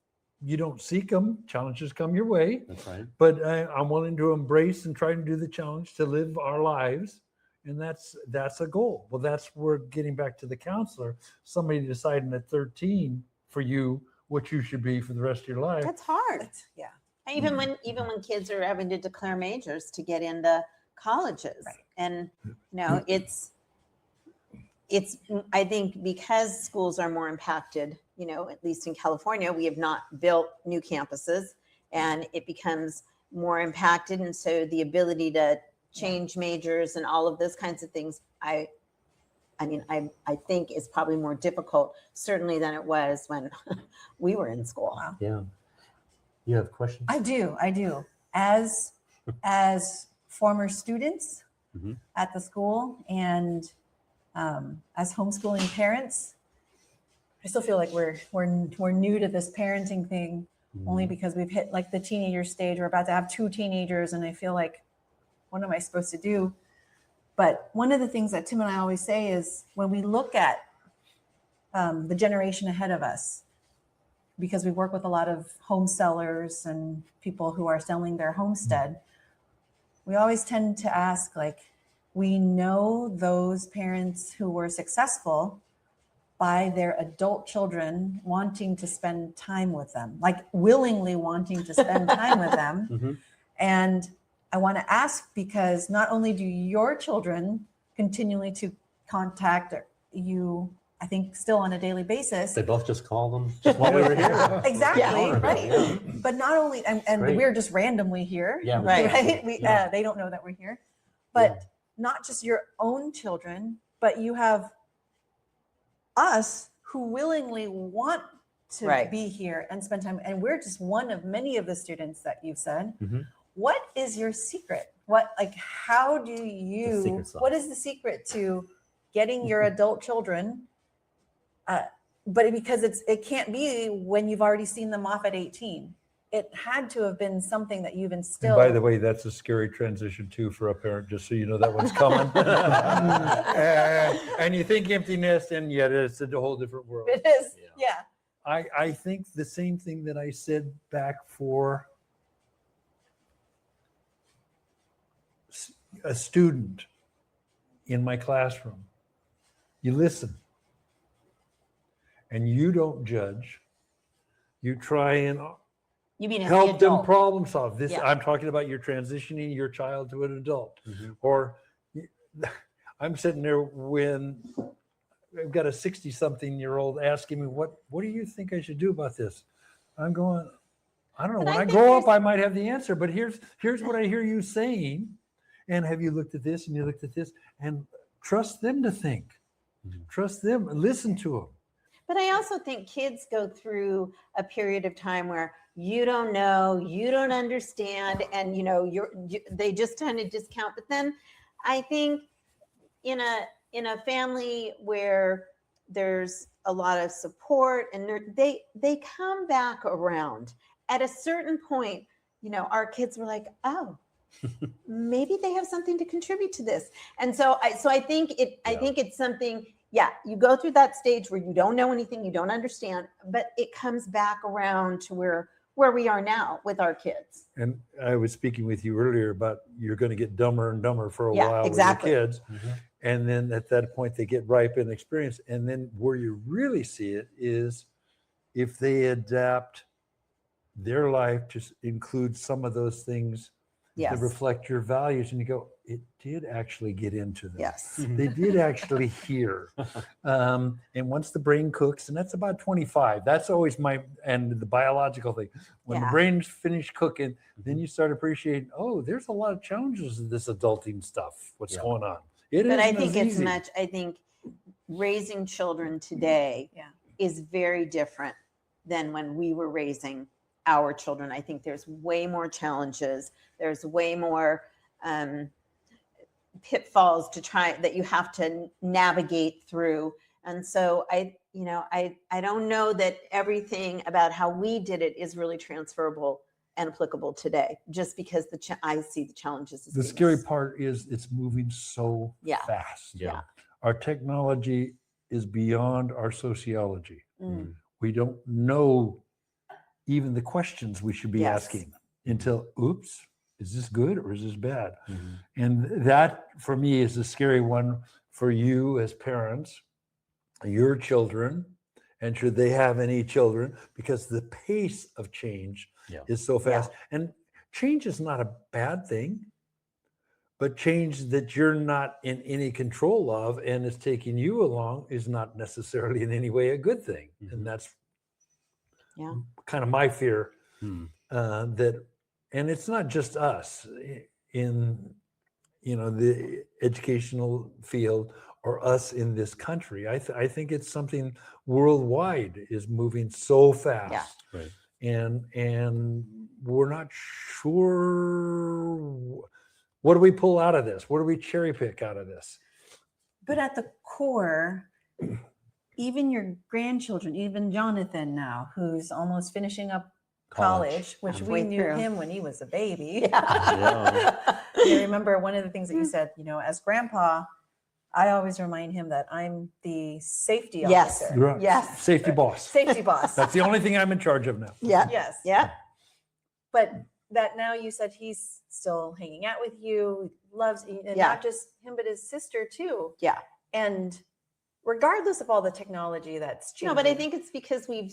you don't seek them, challenges come your way,
That's right.
but I'm willing to embrace and try to do the challenge to live our lives. And that's a goal. Well, that's where getting back to the counselor, somebody deciding at 13 for you what you should be for the rest of your life.
That's hard.
Yeah.
Even when kids are having to declare majors to get into colleges.
Right.
And it's I think because schools are more impacted, at least in California, we have not built new campuses, and it becomes more impacted. And so the ability to change majors and all of those kinds of things, I I mean, I think is probably more difficult, certainly than it was when we were in school.
Wow.
Yeah. You have questions?
I do. As former students
Mhm.
at the school and as homeschooling parents, I still feel like we're new to this parenting thing, only because we've hit like the teenager stage. We're about to have 2 teenagers, and I feel like, what am I supposed to do? But one of the things that Tim and I always say is when we look at the generation ahead of us, because we work with a lot of home sellers and people who are selling their homestead, we always tend to ask, like, we know those parents who were successful by their adult children wanting to spend time with them, like willingly wanting to spend time with them.
Mhm.
And I want to ask, because not only do your children continually to contact you, I think still on a daily basis.
They both just call them just while we were here.
Exactly,
Yeah.
right.
Yeah.
But not only, and
Great.
we're just randomly here,
Yeah.
Right.
We,
Yeah.
they don't know that we're here. But not just your own children, but you have us who willingly want to
Right.
be here and spend time. And we're just one of many of the students that you've said.
Mhm.
What is your secret? How do
The
you,
secret sauce.
what is the secret to getting your adult children? But because it can't be when you've already seen them off at 18. It had to have been something that you've
And
instilled.
by the way, that's a scary transition too for a parent, just so you know that one's coming. And you think empty nest, and yet it's a whole different world.
It is,
Yeah.
yeah.
I think the same thing that I said back for a student in my classroom. You listen and you don't judge. You try and
You mean as
help
the
them
adult?
problem solve. This
Yeah.
I'm talking about you're transitioning your child to an adult.
Mhm.
Or I'm sitting there when I've got a 60-something-year-old asking me, what do you think I should do about this? I'm going, I don't know.
But
When
I
I
think
grow up,
there's-
I might have the answer, but here's what I hear you saying. And have you looked at this and you looked at this? And trust them to think.
Mhm.
Trust them and listen to them.
But I also think kids go through a period of time where you don't know, you don't understand, and they just kind of discount. But then I think in a family where there's a lot of support and they come back around. At a certain point, our kids were like, oh, maybe they have something to contribute to this. And so I think it's something. Yeah, you go through that stage where you don't know anything, you don't understand, but it comes back around to where we are now with our kids.
And I was speaking with you earlier about you're going to get dumber and dumber for a
Yeah,
while
exactly.
with your kids.
Mhm.
And then at that point, they get ripe in experience. And then where you really see it is if they adapt their life to include some of those things
Yes.
that reflect your values. And you go, it did actually get into them.
Yes.
They did actually hear. And once the brain cooks, and that's about 25, that's always and the biological thing. When the
Yeah.
brain's finished cooking, then you start appreciating, oh, there's a lot of challenges in this adulting stuff. What's
Yeah.
going on? It
But I
isn't
think
as
it's
easy.
I think raising children today
Yeah.
is very different than when we were raising our children. I think there's way more challenges. There's way more pitfalls that you have to navigate through. And so I don't know that everything about how we did it is really transferable and applicable today, just because I see the challenges. as
The
being
scary part is it's moving so
Yeah.
fast.
Yeah.
Our technology is beyond our sociology.
Mm.
We don't know even the questions we should be
Yes.
asking until, oops, is this good or is this bad?
Mhm.
And that for me is the scary one for you as parents, your children, and should they have any children, because the pace of change
Yeah.
is so fast. And change is not a bad thing, but change that you're not in any control of and is taking you along is not necessarily in any way a good thing.
Mhm.
And that's
Yeah.
kind of my fear.
Hmm.
That, and it's not just us in the educational field or us in this country. I think it's something worldwide is moving so fast.
Right.
And we're not sure, what do we pull out of this? What do we cherry pick out of this?
But at the core, even your grandchildren, even Jonathan now, who's almost finishing up college, which
Halfway
we knew
through.
him when he was a baby.
Yeah.
I remember one of the things that you said, as grandpa, I always remind him that I'm the safety
Yes.
officer.
You're right.
Yes.
Safety boss.
Safety boss.
That's the only thing I'm in charge of now.
Yeah.
Yes.
Yeah.
But that now you said he's still hanging out with you, loves, and
Yeah.
not just him, but his sister too.
Yeah.
And regardless of all the technology that's changing.
No, but I think it's because we've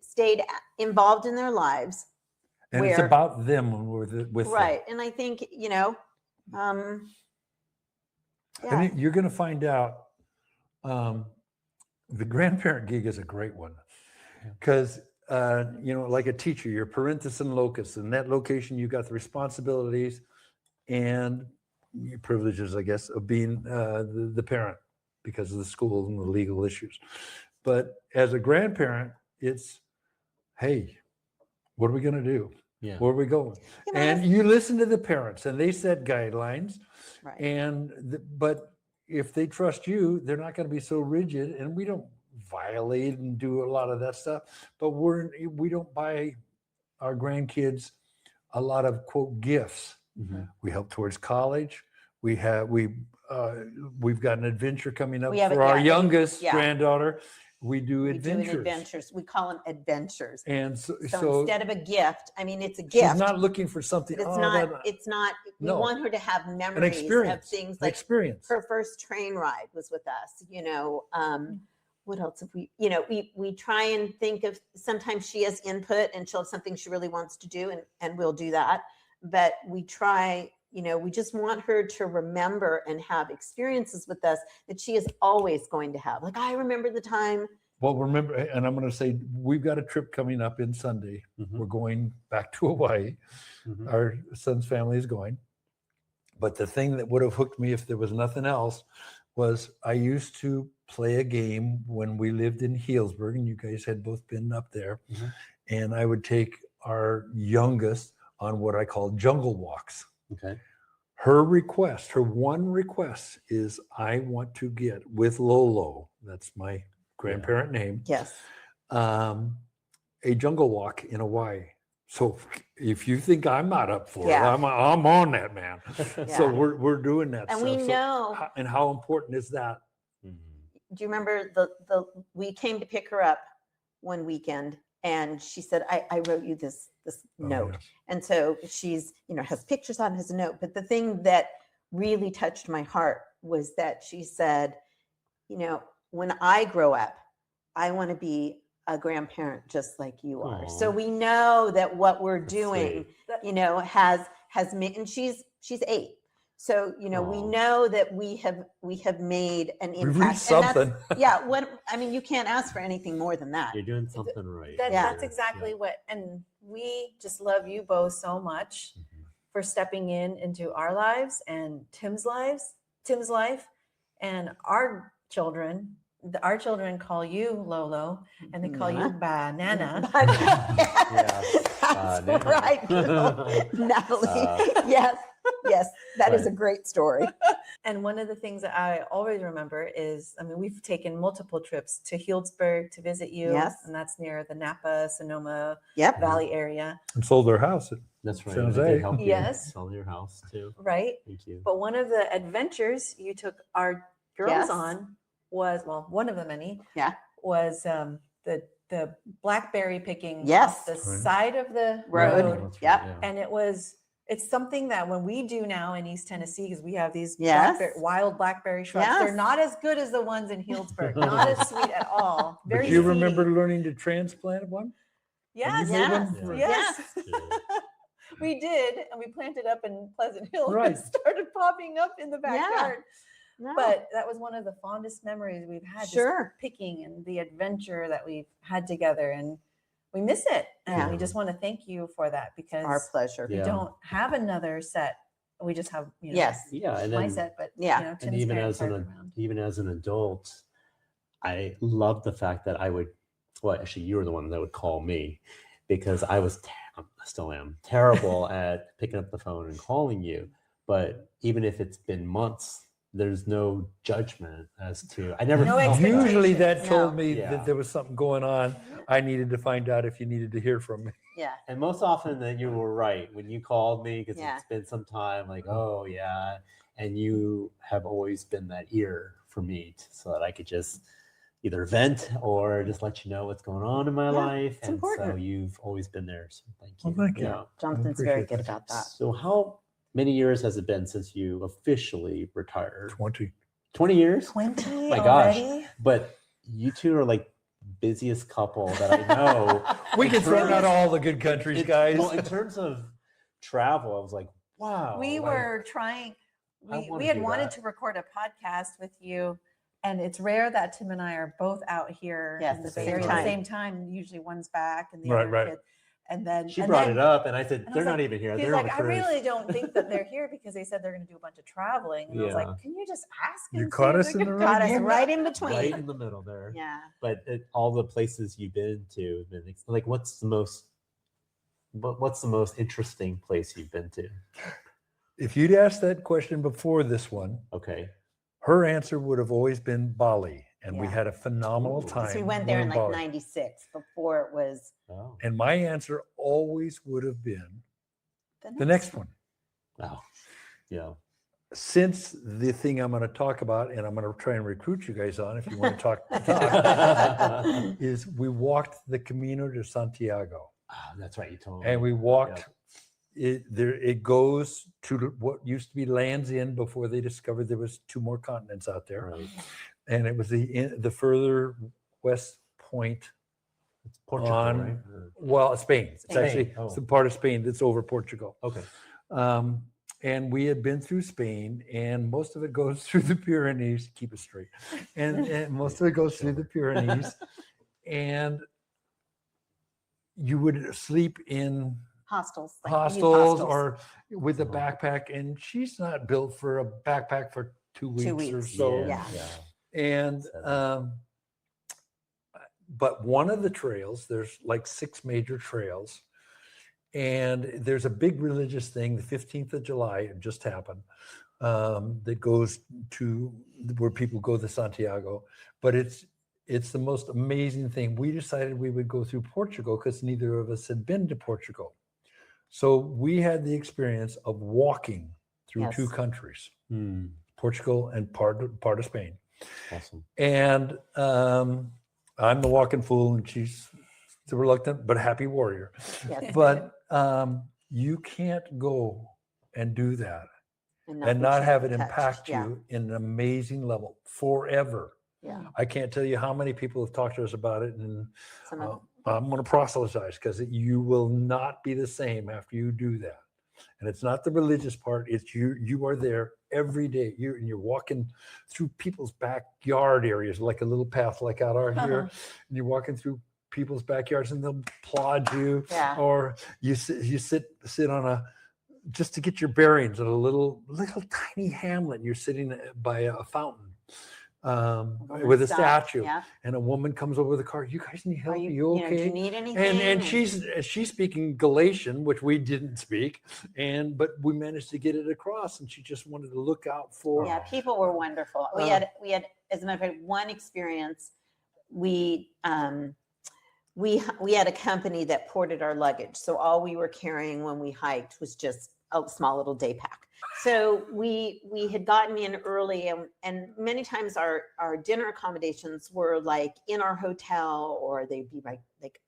stayed involved in their lives.
And it's
Where-
about them when we're with them.
Right. And I think, yeah.
And you're going to find out the grandparent gig is a great one because, like a teacher, you're parenthesis and locus. In that location, you got the responsibilities and your privileges, I guess, of being the parent because of the school and the legal issues. But as a grandparent, it's, hey, what are we going to do?
Yeah.
Where are we going?
You know,
And you listen to the parents and they set guidelines.
right.
But if they trust you, they're not going to be so rigid. And we don't violate and do a lot of that stuff. But we don't buy our grandkids a lot of quote gifts.
Mhm.
We help towards college. We've got an adventure coming up
We have
for our youngest
yeah.
granddaughter. We do
We
adventures.
do adventures. We call them adventures.
And
So
so
instead of a gift, I mean, it's a
she's
gift.
not looking for something.
But
"Oh,
it's not, we
No.
want her to have
an
memories
experience.
of things
An
like
experience.
her first train ride was with us, what else have we try and think of, sometimes she has input and she'll have something she really wants to do and we'll do that. But we try, we just want her to remember and have experiences with us that she is always going to have. Like, I remember the time.
Well, remember, and I'm going to say, we've got a trip coming up in Sunday.
Mhm.
We're going back to Hawaii.
Mhm.
Our son's family is going. But the thing that would have hooked me if there was nothing else was I used to play a game when we lived in Healdsburg, and you guys had both been up there.
Mhm.
And I would take our youngest on what I call jungle walks.
Okay.
Her one request is I want to get with Lolo, that's my grandparent name,
Yes.
a jungle walk in Hawaii. So if you think I'm not up for
Yeah.
it, I'm on that, man. So
Yeah.
we're doing that
And
stuff.
we
So
know,
and how important is that?
Mhm.
do you remember we came to pick her up one weekend and she said, I wrote you this
Oh,
note.
yes.
And so she's, has pictures on his note. But the thing that really touched my heart was that she said, when I grow up, I want to be a grandparent just like you are. So
Aw.
we know that what we're
That's
doing,
sweet.
has made, and she's 8. So, we
Aw.
know that we have made an
We
impact.
reached
And that's-
something.
yeah. You can't ask for anything more than that.
You're doing something right.
Yeah.
That's exactly what, and we just love you both so much
Mhm.
for stepping into our lives and Tim's life, and our children. Our children call you Lolo, and they call you Banana.
That's
Nana.
right, girl. Natalie. Yes, that is a great story.
And one of the things that I always remember is, we've taken multiple trips to Healdsburg to visit you.
Yes.
And that's near the Napa, Sonoma
Yep.
Valley area,
And sold their house.
That's right.
San
I
Jose.
did help you
Yes.
sell your house too.
right?
Thank you.
But one of the adventures you took our girls
Yes.
on was, well, one of the many,
Yeah.
was the blackberry picking
Yes.
off the
Right.
side of the
Road.
road.
That's right,
Yep.
yeah.
And it's something that when we do now in East Tennessee, because we have these
Yes.
wild blackberry shrubs, they're
Yes.
not as good as the ones in Healdsburg, not as sweet at all.
But
Very
you
seedy.
remember learning to transplant one?
Yes,
you made
Yes.
one for-
Yes.
we did, and we planted up in Pleasant Hill
Right.
and started popping up in the backyard.
No.
But that was one of the fondest memories we've had, just
Sure.
picking and the adventure that we've had together, and we miss it. And
Yeah.
we just want to thank you for that, because
Our pleasure.
we
Yeah.
don't have another set we just have,
Yes.
Yeah, and then
mindset, but
Yeah.
and
Tim's
even
parents
as
are
an
around.
even as an adult, I love the fact that I would. Well, actually, you were the one that would call me because I still am terrible at picking up the phone and calling you. But even if it's been months, there's no judgment as to. I never
No
felt that.
expectation.
Usually that
No.
told me
Yeah.
that there was something going on. I needed to find out if you needed to hear from me.
Yeah.
And most often that you were right when you called me because
Yeah.
it's been some time, like, oh yeah. And you have always been that ear for me so that I could just either vent or just let you know what's going on in my
Yeah,
life.
it's
And so
important.
you've always been there. So thank you.
Well, thank you.
Yeah.
Jonathan's
appreciate
very good
that.
about that.
So how many years has it been since you officially retired?
20.
20 years?
20
My gosh.
already?
But you two are like busiest couple that I know.
We
In
can throw
terms-
out all the good countries, guys.
Well, in terms of travel, I was like, wow.
We
like,
were trying,
I
we
wanna
had
do
wanted
that.
to record a podcast with you. And it's rare that Tim and I are both out here
Yes,
in the
at
Bay
the
Area
same
at the
time.
same time. Usually one's back and the
Right,
other
right.
kid. And then
She brought it up, and I said,
and I
they're
was
not
like-
even here.
he's
They're on
like,
a
I
cruise.
really don't think that they're here because they said they're going to do a bunch of traveling. And I was
Yeah.
like, can you just ask?
You
and see
caught
if
us
they're
in the
gonna-
Got us
Yeah.
right in between.
Right in the middle there.
Yeah.
But all the places you've been to, like, what's the most interesting place you've been to?
If you'd asked that question before this one,
Okay.
her answer would have always been Bali. And we
Yeah.
had a phenomenal
Ooh.
time.
Because we went there in like
Bali.
96 before it was
Oh.
And my answer always would have been
the
the next one.
Oh. Yeah.
Since the thing I'm going to talk about, and I'm going to try and recruit you guys on if you want to talk, is we walked the Camino de Santiago.
Oh, that's right. You told me.
And we walked it goes to what used to be Land's End before they discovered there was 2 more continents out there.
Right.
And it was the further west point
It's Portugal,
on,
right? Or-
well, Spain. It's
Spain.
actually
Oh.
it's a part of Spain that's over Portugal.
Okay.
And we had been through Spain, and most of it goes through the Pyrenees. Keep it straight. And most of it goes through the Pyrenees. And you would sleep in
hostels. like youth
hostels or with a backpack, and she's not built for a backpack for 2 weeks, or
weeks,
so.
Yeah.
And but one of the trails, there's like 6 major trails, and there's a big religious thing, the 15th of July, it just happened, that goes to where people go to Santiago. But it's the most amazing thing. We decided we would go through Portugal because neither of us had been to Portugal. So we had the experience of walking through 2
Yes.
countries,
Hmm.
Portugal and part of Spain.
Awesome.
And I'm the walking fool, and she's the reluctant but happy warrior.
Yes.
But you can't go and do that and
be
not have it
touched.
impact
Yeah.
you in an amazing level forever.
Yeah.
I can't tell you how many people have talked to us about it, and
Some of
I'm going to proselytize because you will not be the same after you do that. And it's not the religious part; it's you are there every day. You're walking through people's backyard areas, like a little path, like out our here, and you're walking through people's backyards, and they'll applaud you,
Yeah.
or you sit on a just to get your bearings at a little tiny hamlet. You're sitting by a fountain with a
Stop.
statue,
Yeah.
and a woman comes over the car. You guys need help?
Are
Are
you,
you
do
okay?
you need anything?
And she's speaking Galatian, which we didn't speak, but we managed to get it across. And she just wanted to look out for.
Yeah, people were wonderful. We had, as a matter of fact, one experience. We had a company that ported our luggage, so all we were carrying when we hiked was just a small little day pack. So we had gotten in early, and many times our dinner accommodations were like in our hotel, or they'd be like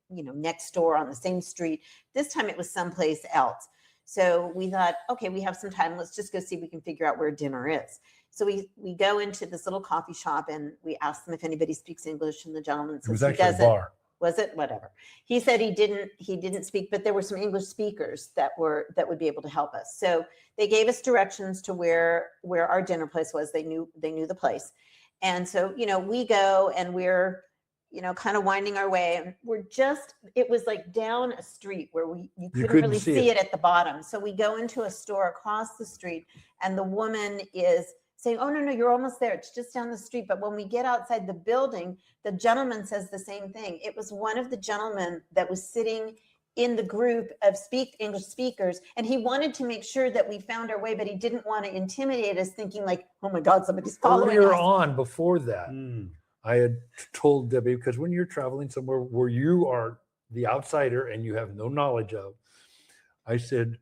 next door on the same street. This time it was someplace else. So we thought, okay, we have some time. Let's just go see if we can figure out where dinner is. So we go into this little coffee shop, and we ask them if anybody speaks English, and the gentleman
It was
says he
actually a
doesn't.
bar.
Was it? Whatever. He said he didn't speak, but there were some English speakers that would be able to help us. So they gave us directions to where our dinner place was. They knew the place. And so, we go, and we're kind of winding our way, and it was like down a street where you couldn't
couldn't
really
see
see
it.
it at the bottom. So we go into a store across the street, and the woman is saying, "Oh, no, you're almost there. It's just down the street." But when we get outside the building, the gentleman says the same thing. It was one of the gentlemen that was sitting in the group of English speakers, and he wanted to make sure that we found our way, but he didn't want to intimidate us, thinking like, "Oh my God, somebody's following
Earlier
us."
on, before that, I had told Debbie, because when you're traveling somewhere where you are the outsider and you have no knowledge of, I said,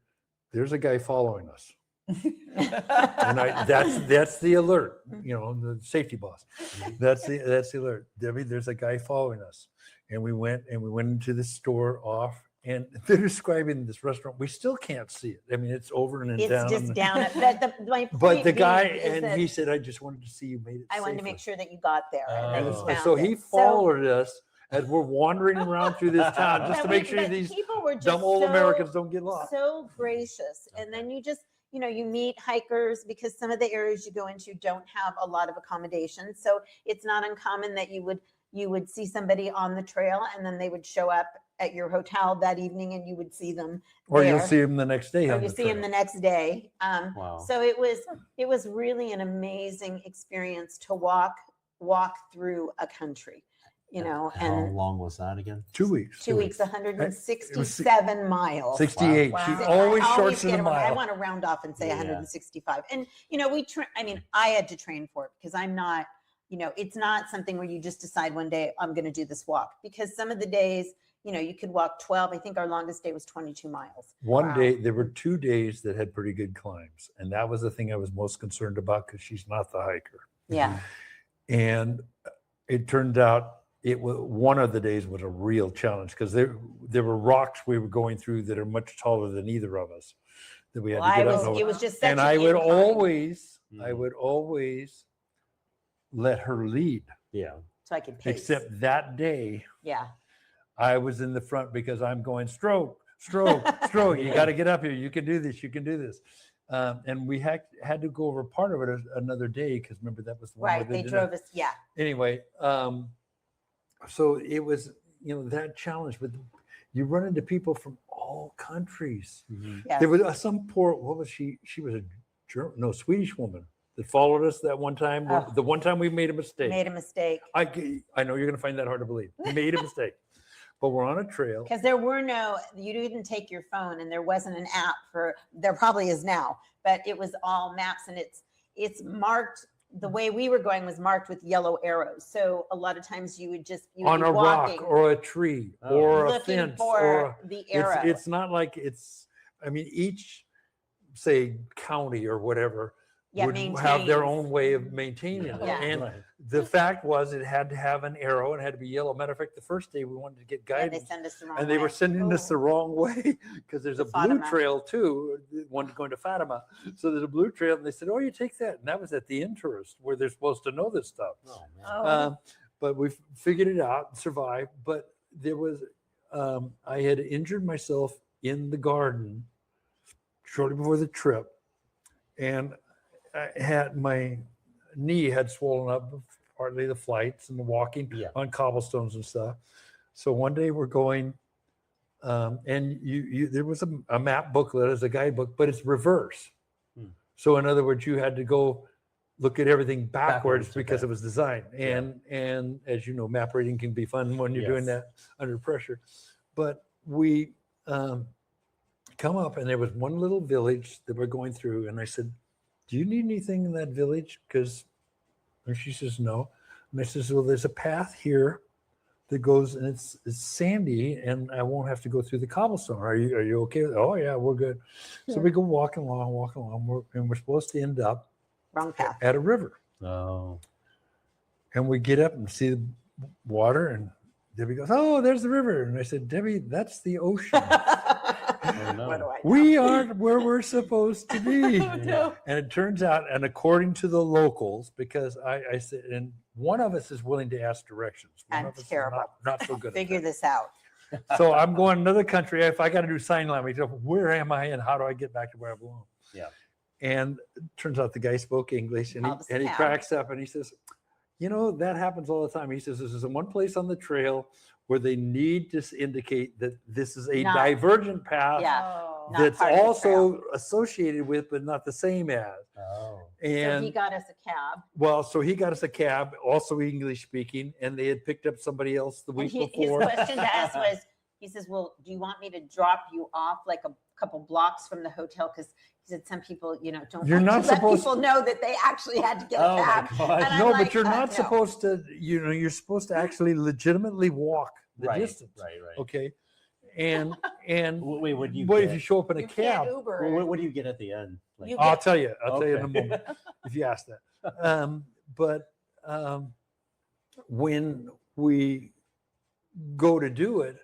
"There's a guy following us." And that's the alert, the safety boss. That's the alert. Debbie, there's a guy following us. And we went into the store off, and they're describing this restaurant. We still can't see it. I mean, it's over and
It's
down.
just down. My
But
point
the guy,
being is
and
that
he said, "I just wanted to see you made it
I wanted to
safer."
make sure that you got there and that you
Oh.
found
So he
it.
followed us as we're wandering around through this town just
But
to make
we-
sure
but
these
people were just
dumb old
so-
Americans don't get lost.
So gracious. And then you just, you meet hikers, because some of the areas you go into don't have a lot of accommodations. So it's not uncommon that you would see somebody on the trail, and then they would show up at your hotel that evening, and you would see them
Or you'll
there.
see him the next day.
Or
on
you
the
see them
trail.
the next day.
Wow.
So it was really an amazing experience to walk through a country,
How
and
long was that again?
2 weeks.
2 weeks, 167 miles.
68.
Wow.
She
I
always
I
shorts in
get
a
it wrong. I
mile.
want to round off and say
Yeah.
165. And I had to train for it, because I'm not, it's not something where you just decide one day I'm going to do this walk, because some of the days, you could walk 12. I think our longest day was 22 miles.
One
Wow.
day, there were 2 days that had pretty good climbs. And that was the thing I was most concerned about, because she's not the hiker.
Yeah.
And it turned out one of the days was a real challenge, because there were rocks we were going through that are much taller than either of us that we had
Well,
to get up. and
it
over.
was just such
And
an
I would
incline.
always let her lead,
So I could pace.
except that day
Yeah.
I was in the front, because I'm going stroke. You got to get up here. You can do this. You can do this. And we had to go over part of it another day, because remember, that was the one where
Right. They
did
drove us. Yeah.
Anyway, so it was, that challenge, but you run into people from all countries.
Yes.
There was some poor, what was she? She was a Swedish woman that followed us that one time.
Oh.
The one time we made a mistake.
Made a mistake.
I know you're going to find that hard to believe. We made a mistake, but we're on a trail.
Because you didn't take your phone, and there wasn't an app there probably is now, but it was all maps, and it's marked. The way we were going was marked with yellow arrows. So a lot of times you would
On
be
a
walking,
rock or a tree
Oh.
or a
looking
fence
for the arrow.
it's not like each, say, county or whatever
Yeah,
would have their
maintains.
own way of maintaining it.
Yeah.
And
Right.
the fact was, it had to have an arrow and it had to be yellow. Matter of fact, the first day we wanted to get
Yeah, they
guidance,
send us the wrong
and they were
way.
sending us the wrong way, because there's
To
a blue
Fatima.
trail too, the one going to Fatima. So there's a blue trail, and they said, "Oh, you take that." And that was at the Interest, where they're supposed to know this stuff.
Oh, man.
But we figured it out and survived. But there was, I had injured myself in the garden shortly before the trip, and I had my knee had swollen up, partly the flights and the walking
Yeah.
on cobblestones and stuff. So one day we're going, and there was a map booklet as a guidebook, but it's reverse. So in other words, you had to go look at everything backwards because
okay.
it was designed. And as you know, map reading can be fun when you're doing
Yes.
that under pressure. But we come up, and there was one little village that we're going through, and I said, "Do you need anything in that village?" And she says, "No." And I says, "Well, there's a path here that goes, and it's sandy, and I won't have to go through the cobblestone. Are you okay with it?" "Oh yeah, we're good." So we go walking along, and we're supposed to end up
Wrong path.
at a river.
Oh.
And we get up and see the water, and Debbie goes, "Oh, there's the river." And I said, "Debbie, that's the ocean.
Oh, no.
What do I know?
We aren't where we're supposed to be."
Oh, no.
And it turns out, and according to the locals, because I said, and one of us is willing to ask directions. One
I'm
of us is
terrible.
not so good.
Figure
at
this out.
that. So I'm going another country. If I got to do sign language, where am I, and how do I get back to where I belong?
Yeah.
And it turns out the guy spoke English, and
Helps
he
out.
cracks up and he says, that happens all the time. He says, this is one place on the trail where they need to indicate that this is a
Not-
divergent path
Yeah.
Oh.
Not
that's
part of the
also associated with, but not the same as.
Oh.
So
And
he got us a cab.
so he got us a cab, also English speaking, and they had picked up somebody else the
And
week
his
before.
question to us was, he says, well, do you want me to drop you off like a couple blocks from the hotel? Because he said some people, don't
You're
like
not
to let
supposed-
people know that they actually had to get
Oh
a
my
cab.
God.
And I'm
No,
like,
but you're not
no.
supposed to, you're supposed to actually legitimately walk the
Right.
distance.
Right.
Okay. And
Wait, what do you
what
get?
if you show up in a
You
cab?
can't Uber.
What do you get at the end? Like,
You
I'll
get-
tell you. I'll tell you in a
Okay.
moment if you ask that. But when we go to do it,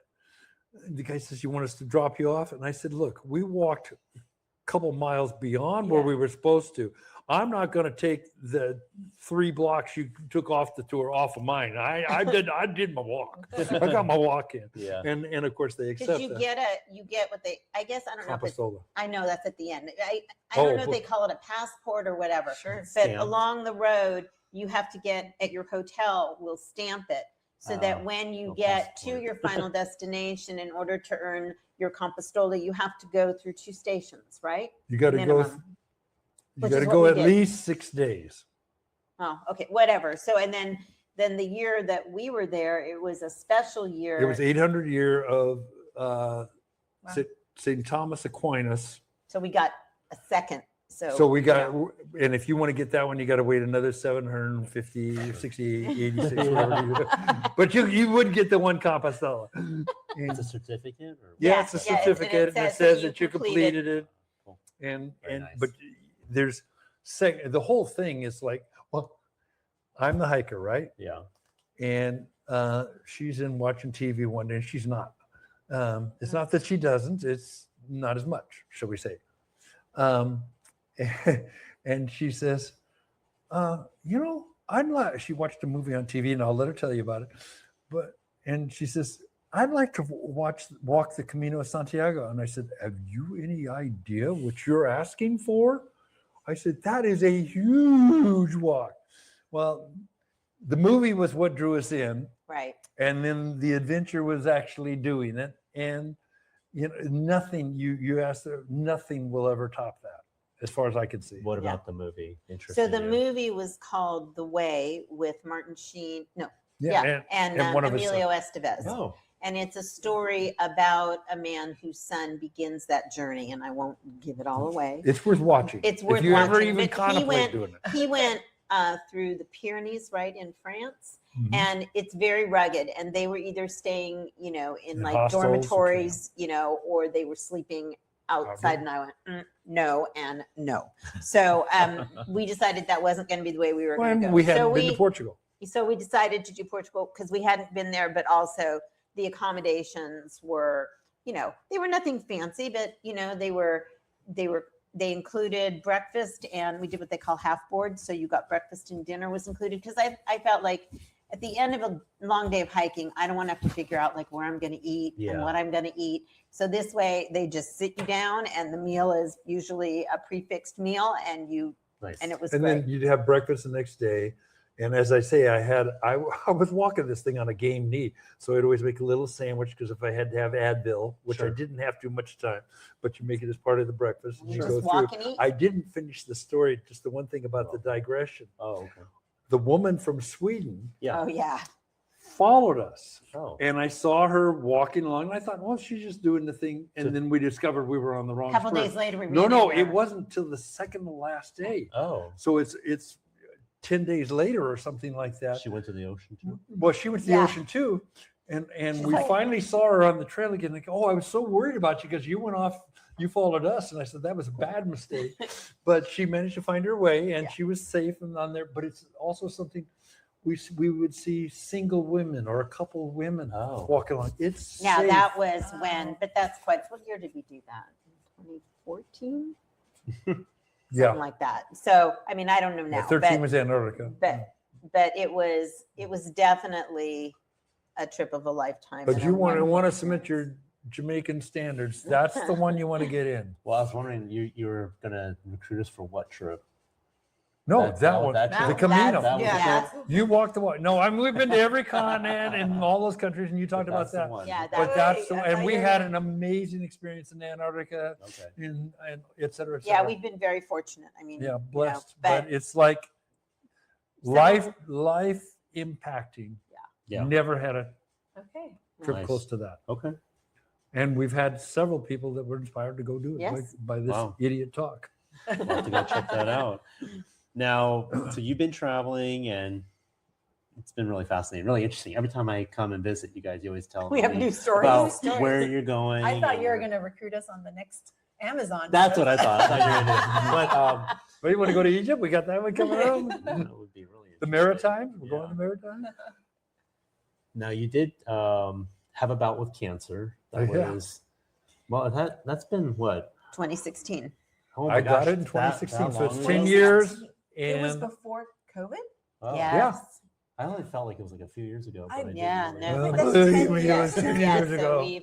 the guy says, "You want us to drop you off?" And I said, "Look, we walked a couple miles beyond where
Yeah.
we were supposed to. I'm not going to take the 3 blocks you took off the tour off of mine. I did my walk. I got my walk in."
yeah.
And of course they
Because
accept
you
that.
get what they, I guess, I don't know if it's,
Compostola.
I know that's at the end. I don't know if
but-
they call it a passport or whatever.
Sure.
But
Stamp.
along the road, you have to get at your hotel, we'll stamp it. So that
Ah,
when you
no
get to
passport.
your final destination, in order to earn your Compostola, you have to go through 2 stations, right?
You got to go.
Minimum.
You
Which
got to
is what
go
we
at
did.
least 6 days.
Oh, okay, whatever. So, and then the year that we were there, it was a special year.
It was 800 year of
Wow.
St. Thomas Aquinas.
So we got a second.
So we got,
you know,
and if you want to get that one, you got to wait another 750, 60, 86, whatever. But you would get the one Compostela. And-
It's a certificate, or
yeah, it's a
yeah,
certificate, and it says that you completed it.
Cool.
And
Very nice.
but there's the whole thing is like, well, I'm the hiker, right?
Yeah.
And she's in watching TV one day, and she's not. It's not that she doesn't; it's not as much, shall we say? And she says, I'd like. She watched a movie on TV, and I'll let her tell you about it. And she says, I'd like to walk the Camino of Santiago. And I said, have you any idea what you're asking for? I said, that is a huge walk. Well, the movie was what drew us in.
right.
And then the adventure was actually doing it. And, nothing, you asked, nothing will ever top that as far as I can see.
What
Yeah.
about the movie? Interesting.
So the movie was called The Way with Martin Sheen. No,
Yeah. and one of his
Emilio Estevez.
Oh,
And it's a story about a man whose son begins that journey. And I won't give it all away.
It's worth watching.
It's worth
if you ever
watching,
even
but
contemplate doing it.
He went through the Pyrenees, right, in France.
Mhm.
And it's very rugged. And they were either staying, in
In
like
hostels or
dormitories, or they were sleeping outside. And I went, no, and no. So we decided that wasn't going to be the way we were going to
Well,
go.
we hadn't
so
been to Portugal.
So we decided to do Portugal because we hadn't been there, but also the accommodations were, they were nothing fancy, but they included breakfast, and we did what they call half board. So you got breakfast and dinner was included, because I felt like at the end of a long day of hiking, I don't want to have to figure out like where I'm going to eat and
Yeah.
what I'm going to eat. So this way they just sit you down, and the meal is usually a prefixed meal, and
nice.
it was
And
great.
then you'd have breakfast the next day. And as I say, I was walking this thing on a game knee. So I'd always make a little sandwich, because if I had to have Advil, which I
Sure.
didn't have too much time, but you make it as part of the breakfast. And
You
you
just
go
walk
through.
and eat.
I didn't finish the story. Just the one thing about the digression.
Oh, okay.
The woman from Sweden
Yeah.
Oh yeah.
followed us.
Oh.
And I saw her walking along, and I thought, well, she's just doing the thing. And
So-
then we discovered we were on the wrong
A couple
spur.
days later, we
No,
ran
no,
into
it
her.
wasn't till the second to last day.
Oh.
So it's 10 days later or something like that.
She went to the ocean too.
Well, she went to the
Yeah.
ocean too. And
She's
we
like-
finally saw her on the trail again. Like, oh, I was so worried about you because you went off, you followed us. And I said, that was a bad mistake. But she managed to find her way, and
Yeah.
she was safe and on there. But it's also something we would see single women or a couple of women
Oh.
walking along. It's
Now
safe.
that was when, but that's what year did we do that? 2014,
yeah.
something like that. So I mean, I don't know
Yeah,
now,
13
but
was Antarctica.
but it was definitely a trip of a lifetime.
But
and
you
a
want to
wonderful
submit
experience.
your Jamaican standards. That's the one you want to get in.
Well, I was wondering, you were gonna recruit us for what trip?
No, that one,
that
the
trip.
Camino.
That was
Yeah.
the-
You walked the walk. No, I mean, we've been to every continent and all those countries, and you talked
but
about
that's the
that.
one.
Yeah,
But
that-
that's the,
Wait, I
and
thought
we
you were
had
gonna-
an amazing experience in Antarctica,
Okay.
and et cetera, et
Yeah,
cetera.
we've been very fortunate. I mean,
Yeah, blessed.
but
But it's like life impacting.
Yeah.
Never had a
Okay.
trip
Nice.
close to that.
Okay.
And we've had several people that were inspired to go do it
Yes.
by this
Wow.
idiot talk.
We'll have to go check that out. Now, so you've been traveling and it's been really fascinating, really interesting. Every time I come and visit you guys, you always tell
we have
me
new stories.
about
stories.
where you're going.
I thought you were
and-
going to recruit us on the next Amazon.
That's
trip.
what I thought. I thought you were gonna do. But
But you want to go to Egypt? We got that one coming up.
that would be really
The
interesting.
Maritimes? We're going
Yeah.
to the Maritimes?
Now you did have a bout with cancer. That
Yeah.
was well. That's been what?
2016.
Oh
I got
gosh,
it in
that
2016, so it's
long
10
ago?
years.
It was
And
before COVID?
Oh,
Yes.
I only felt like it was like a few years ago. But I didn't
Yeah,
really
no,
know.
that's
Well,
10
it was
years.
10
Yeah,
years
so
ago.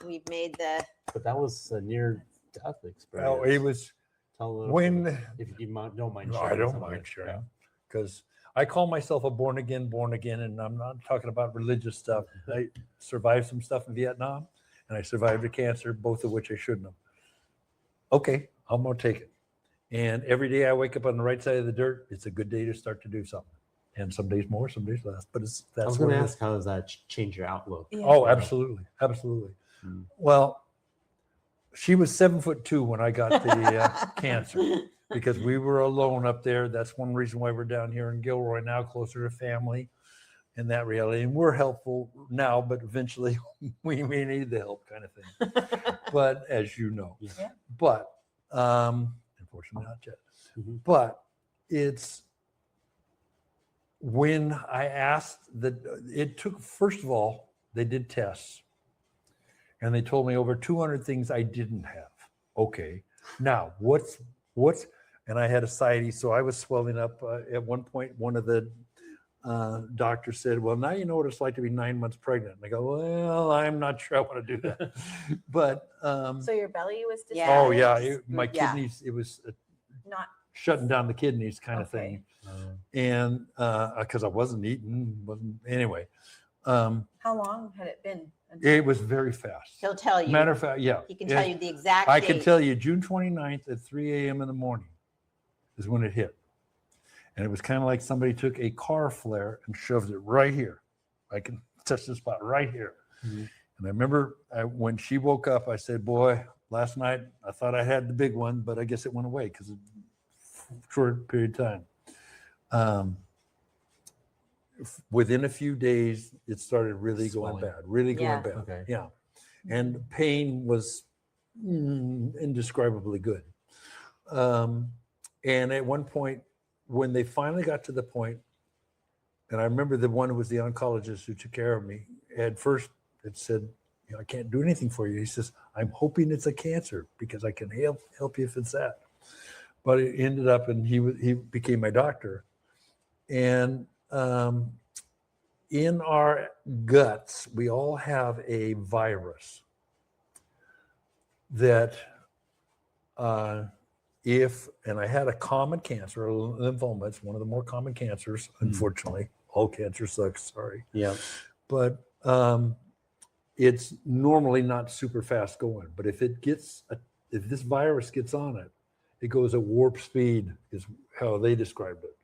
we've made the
But that was a near-death experience.
Oh, it was
Tell a little
when
bit, if you don't mind.
no,
sharing
I don't
some of
mind
it.
sharing because I call myself a born again, and I'm not talking about religious stuff. I survived some stuff in Vietnam, and I survived a cancer, both of which I shouldn't have. Okay, I'm gonna take it. And every day I wake up on the right side of the dirt, it's a good day to start to do something. And some days more, some days less. But
I
that's
was
what
going to
it is.
ask, how does that change your outlook?
Yeah.
Oh, absolutely, absolutely.
Mm.
Well, she was 7'2" when I got the cancer because we were alone up there. That's one reason why we're down here in Gilroy now, closer to family and that reality. And we're helpful now, but eventually we may need the help kind of thing. But as you know,
Yeah.
but unfortunately not yet.
Mhm.
But it's when I asked that it took, first of all, they did tests and they told me over 200 things I didn't have. Okay. Now what's, and I had ascites. So I was swelling up at one point. One of the doctors said, well, now you know what it's like to be 9 months pregnant. And I go, well, I'm not sure I want to do that. But,
So your belly was
Yeah.
oh yeah,
it's-
my
yeah.
kidneys, it was
not
shutting down the kidneys kind of
Okay.
thing.
Uh,
And because I wasn't eating, anyway.
how long had it been?
It was very fast.
He'll tell you.
Matter of fact, yeah.
He can tell you the exact
I can
date.
tell you June 29th at 3 a.m. in the morning is when it hit. And it was kind of like somebody took a car flare and shoved it right here. I can touch the spot right here.
Mhm.
And I remember when she woke up, I said, boy, last night I thought I had the big one, but I guess it went away because short period of time. Within a few days, it started really going
Swelling.
bad, really going
Yeah.
bad.
Okay.
Yeah. And the pain was indescribably good. And at one point, when they finally got to the point, and I remember the one who was the oncologist who took care of me, at first it said, you know, I can't do anything for you. He says, I'm hoping it's a cancer because I can help you if it's that. But it ended up, and he became my doctor. And in our guts, we all have a virus that and I had a common cancer, a lymphoma. It's one of the more common cancers, unfortunately. All cancer sucks, sorry.
yeah.
But it's normally not super fast going. But if this virus gets on it, it goes at warp speed, is how they described it.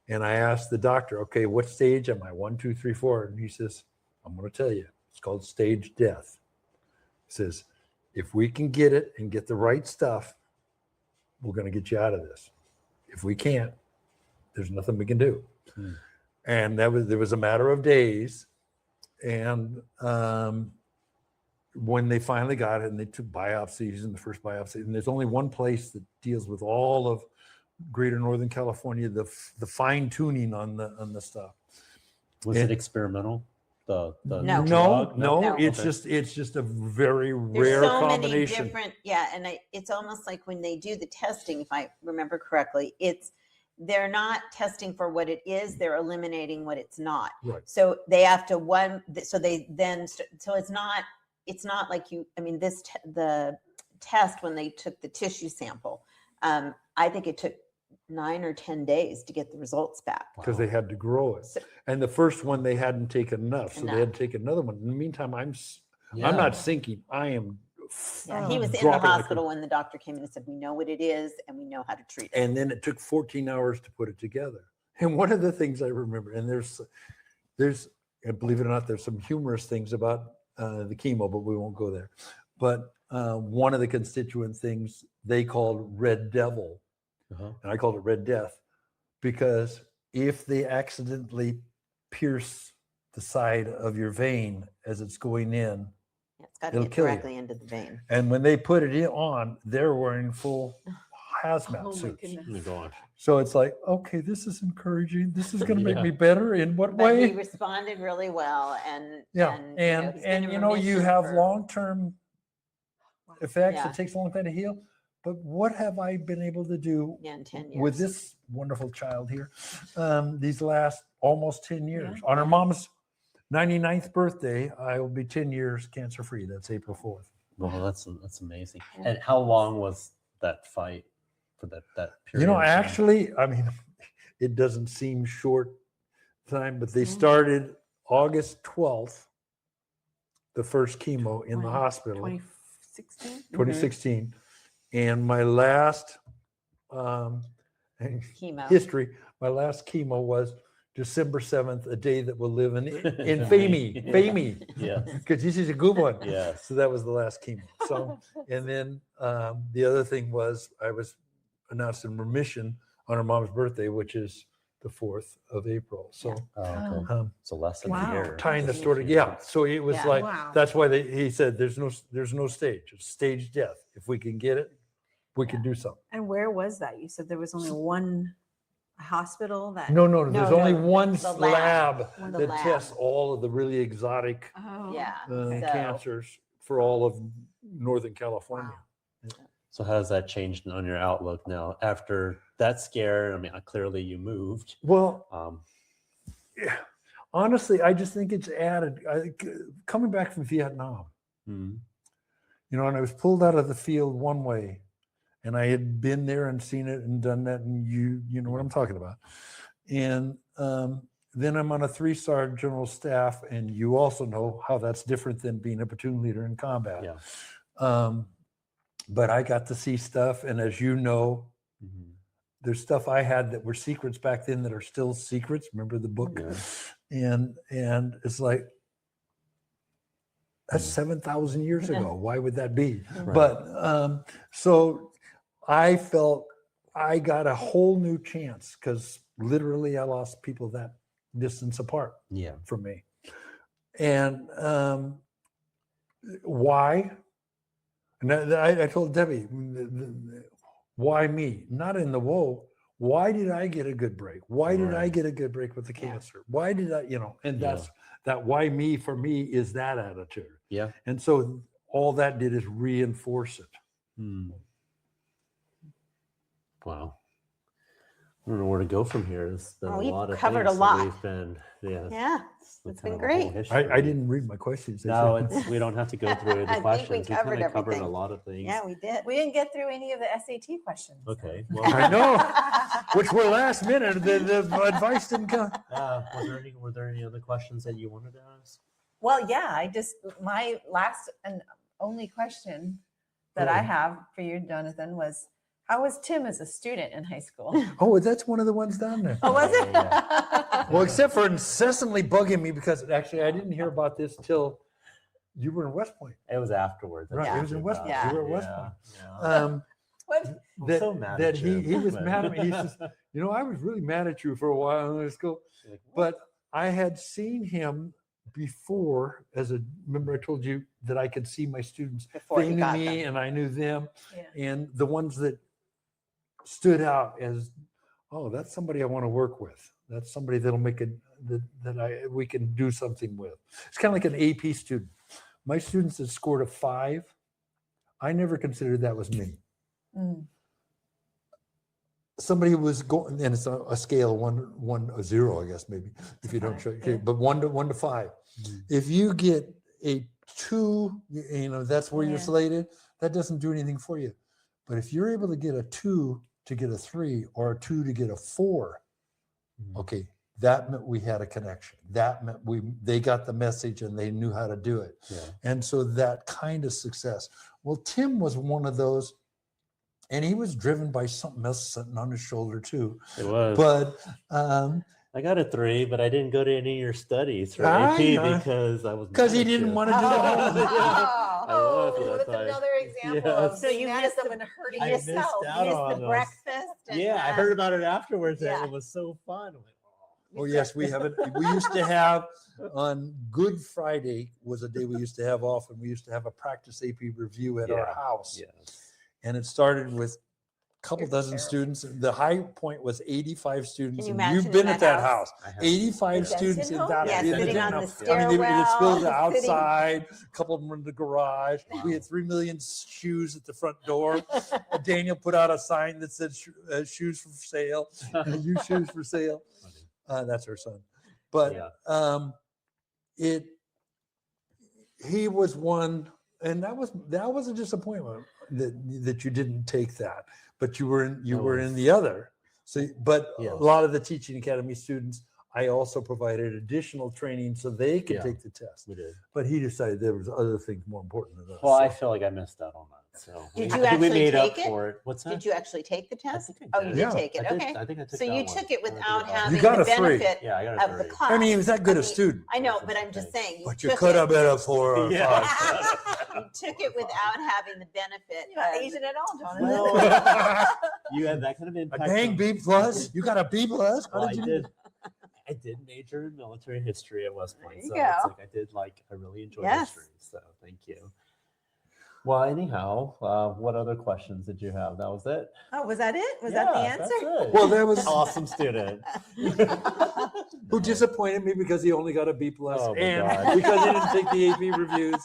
And I asked the doctor, okay, what stage am I? 1, 2, 3, 4. And he says, I'm going to tell you, it's called stage death. He says, if we can get it and get the right stuff, we're going to get you out of this. If we can't, there's nothing we can do. And there was a matter of days. And when they finally got it and they took biopsies, and the first biopsy, and there's only one place that deals with all of greater Northern California, the fine tuning on the stuff.
Was
And-
it experimental? The
No.
drug?
No,
No.
it's
Okay.
just a very
There's
rare
so many
combination.
different, and it's almost like when they do the testing, if I remember correctly, they're not testing for what it is, they're eliminating what it's not.
Right.
So they have to so it's not like the test when they took the tissue sample, I think it took 9 or 10 days to get the results back.
because they had to grow it.
So-
And the first one, they hadn't taken enough, so they had to take another one. In the meantime, I'm not sinking. I am.
Yeah, he was in the
dropping like a-
hospital when the doctor came in and said, we know what it is and we know how to treat it.
And then it took 14 hours to put it together. And one of the things I remember, and there's, and believe it or not, there's some humorous things about the chemo, but we won't go there. But one of the constituent things they called Red Devil, and I called it Red Death, because if they accidentally pierce the side of your vein as it's going in,
Yeah, it's got to
it'll
get
kill you.
directly into the vein.
and when they put it on, they're wearing full hazmat
Oh my
suits.
goodness.
Oh my gosh.
So it's like, okay, this is encouraging. This is going to make
Yeah.
me better. In what
But he
way?
responded really well, and
Yeah,
he's
and
been in
you know, you
remission
have
for-
long-term effects.
Yeah.
It takes a long time to heal. But what have I been able to do
in 10 years.
with this wonderful child here these last almost 10 years? On her mom's 99th birthday, I will be 10 years cancer-free. That's April 4th.
Well, that's amazing.
Yeah.
And how long was that fight for that period?
You know,
of time?
actually, I mean, it doesn't seem short time, but they
Mm-hmm.
started August 12th, the first chemo in the
20
hospital,
2016.
2016. And my last
chemo.
history, my last chemo was December 7th, a day that will live in infamy, famey,
Yes.
because this is a good one.
Yes.
So that was the last chemo. So, and then the other thing was I was announced in remission on her mom's birthday, which is the 4th of April. So
Oh, okay.
um,
So less than
Wow.
a year.
tying the story, yeah. So it was
Yeah.
like,
Wow.
that's why he said, there's no stage, it's stage death. If we can get it, we can do something.
And where was that? You said there was only one hospital that.
No, there's
No,
only
no,
one
the lab.
lab
The
that
lab.
tests all of the really exotic
Oh.
Yeah. So-
cancers for all of Northern California.
So how does that change on your outlook now after that scare? I mean, clearly you moved.
Well,
Um,
yeah, honestly, I just think it's added. Coming back from Vietnam,
mm,
you know, and I was pulled out of the field one way, and I had been there and seen it and done that, and you know what I'm talking about. And then I'm on a 3-star general staff, and you also know how that's different than being a platoon leader in combat.
yeah.
But I got to see stuff, and as you know,
Mhm.
there's stuff I had that were secrets back then that are still secrets. Remember the book?
Yeah.
And it's like, that's 7,000 years ago. Why would that be?
Right.
But so I felt I got a whole new chance because literally I lost people that distance apart
Yeah.
from me. And why? And I told Debbie, why me? Not in the woe. Why did I get a good break? Why did I
Right.
get a good break with the
Yeah.
cancer? Why did I, you know, and
Yeah.
that's that why me for me is that attitude.
Yeah.
And so all that did is reinforce it.
Hmm. Wow. I don't know where to go from here. There's been
Well,
a
we've
lot of
covered a
things that
lot.
We've been, yeah.
Yeah,
we
it's
kind
been
of a whole
great.
history.
I didn't read my questions. they
No,
said.
we don't have to go through
I
the
think we
questions.
covered
kind of covered a
everything.
lot of things.
Yeah, we did.
We didn't get through any of the SAT questions.
Okay.
I
Well,
know, which were last minute. The advice didn't come.
were there any other questions that you wanted to ask?
Well, yeah, my last and only question that I
Okay.
have for you, Jonathan, was how was Tim as a student in high school?
Oh, that's one of the ones down there.
Oh, was it?
Well, except for incessantly bugging me because actually I didn't hear about this till you were in West Point.
It was afterwards.
Right,
it
was in West
Point. Yeah.
You were at West
Yeah,
Point.
yeah.
What?
I'm
That,
so mad
that
at you,
he was
but-
mad at me. He says, you know, I was really mad at you for a while in school,
Like, what?
but I had seen him before remember I told you that I could see my students.
Before
They
he
knew
got
me
them.
and I knew them.
Yeah.
And the ones that stood out as, oh, that's somebody I want to work with. That's somebody that'll make it we can do something with. It's kind of like an AP student. My students that scored a 5, I never considered that was me.
Mm.
Somebody was going, and it's a scale of 1 0, I guess maybe if you don't
Five,
show,
yeah.
okay, but 1 to 5.
Mhm.
If you get a 2, you know that's where you're
Yeah.
slated. That doesn't do anything for you. But if you're able to get a 2 to get a 3 or a 2 to get a 4. Okay, that meant we had a connection. That meant they got the message and they knew how to do it.
Yeah.
And so that kind of success. Well, Tim was one of those, and he was driven by something else sitting on his shoulder too.
It was.
But
I got a 3, but I didn't go to any of your studies for
I
AP
know.
because I was
because he
mad at
didn't
you.
want to do the homework.
I was at that
that's
time.
another example
Yes.
of
So you
being mad at
missed the-
someone and hurting
I missed
yourself.
out
Missed
on
the
those.
breakfast. And
Yeah, I heard about it afterwards.
Yeah.
And it was so fun. I'm like,
Oh yes, we have it. We used to have on Good Friday was a day we used to have off, and we used to have a practice AP review at our
Yeah.
house.
yes.
And it started with a couple
You're
dozen
terrible.
students. The high point was 85 students.
Can you
and
imagine
you've been
in
at
that
that house.
I have-
85
The
students in
Denton
that.
home?
Yeah,
in the
sitting
Denton
on the
home. I mean, it's
stairwell,
filled
sitting-
outside. A couple of them were in the garage. We had 3 million shoes at the front door. Daniel put out a sign that said "Shoes for sale." You shoes for sale. That's her son. But
Yeah.
he was one, and that was a disappointment that you didn't take that, but you were in the other. So, but
Yeah.
a lot of the teaching academy students, I also provided additional training so they could
Yeah.
take the test.
We did.
But he decided there was other things more important than those.
Well, I
so-
feel like I missed out on that. So
Did
I
you
think
actually
we made
take
up
it?
for it. What's that?
Did you actually take the
I
test?
think I
Oh, you
did.
did
Yeah.
take it.
I did-
Okay.
I think I took
So you
that
took
one.
it
I think
without
I did.
having
got
the
a 3.
benefit
Yeah, I got a
of the
3.
class.
I mean, he was that good
I
a
mean,
student,
I know, but I'm just saying.
but you
took
could
it-
have been a 4 or a
Yeah.
5.
You took it without having the benefit.
You're not
of-
Asian at all, Jonathan.
Well, you had that kind of
A
impact.
dang
on-
B plus. You got a B plus. How
Well,
did
I
you do
did. I did major in military history at West Point,
There you
so
go.
it's like I really enjoy
Yes.
history. So thank you. Well, anyhow, what other questions did you have? That was it.
Oh, was that it? Was that the
Yeah,
answer?
that's it.
Well, there was
Awesome student.
who disappointed me because he only got a B plus,
Oh my
and
God.
because he didn't take the AP reviews.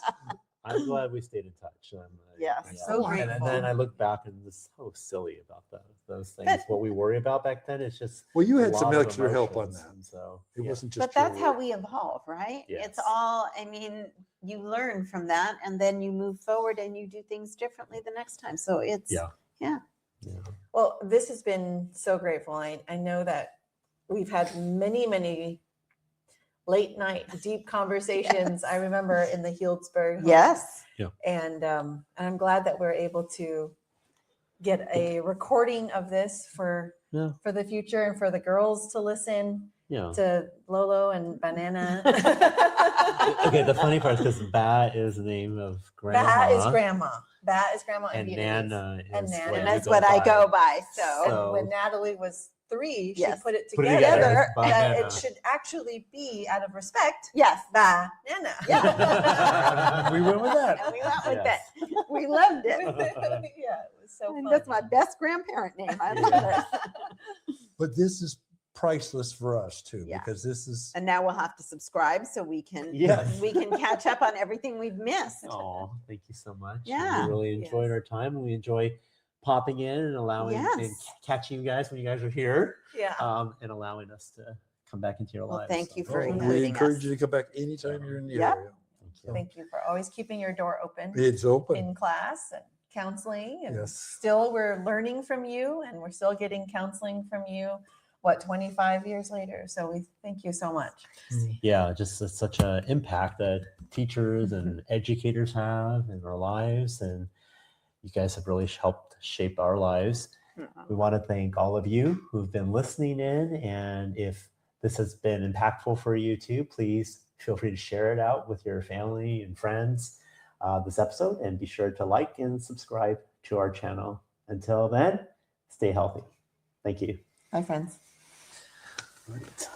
I'm glad we stayed in touch.
Yes.
So
And
grateful.
then I look back and it's so silly about those things.
But-
What we worry about back then is just
Well, you
a
had some
lot of
extra help on
emotions,
that.
and so
It
yeah.
wasn't just.
But that's
your
how
work.
we evolve, right?
Yes.
It's all, I mean, you learn from that and then you move forward and you do things differently the next time. So it's,
Yeah.
yeah.
Well, this has been so grateful. I know that we've had many, many late night deep conversations. I remember in the Healdsburg home.
Yes.
And I'm glad that we're able to get a recording of this for
Yeah.
the future and for the girls to listen
Yeah.
to Lolo and Banana.
Okay, the funny part is because Ba is the name of grandma.
That is grandma. That is grandma
And
Vietnamese.
Nana is
And Nana.
what
And
you
that's what I go by.
So-
So
When Natalie was 3, she
Yes.
put it
Put it
together,
together,
that
Banana.
it should actually be out of respect.
yes.
Banana.
Yeah.
We went with that.
And we went with
Yes.
that. We loved it.
Yeah, it was so
And
fun.
that's my best grandparent name. I love it.
But this is priceless for us too,
Yeah.
because this is.
And now we'll have to subscribe so we can
Yes.
we can catch up on everything we've missed.
Oh, thank you so much.
Yeah.
We really enjoyed
Yes.
our time, and we enjoy popping in and allowing and
Yes.
catching you guys when you guys are here,
Yeah.
and allowing us to come back into your
Well,
lives.
thank you
Oh,
for
we
including
encourage
us.
you to come back anytime you're in the
Yep.
area.
Thank you.
Thank you for always keeping your door open
It's open.
in class and counseling. And
Yes.
still, we're learning from you and we're still getting counseling from you, 25 years later. So we thank you so much.
Yeah, just it's such an impact that teachers and educators have in our lives, and you guys have really helped shape our lives. We want to thank all of you who've been listening in, and if this has been impactful for you too, please feel free to share it out with your family and friends, this episode, and be sure to like and subscribe to our channel. Until then, stay healthy. Thank you.
Bye, friends.
Right.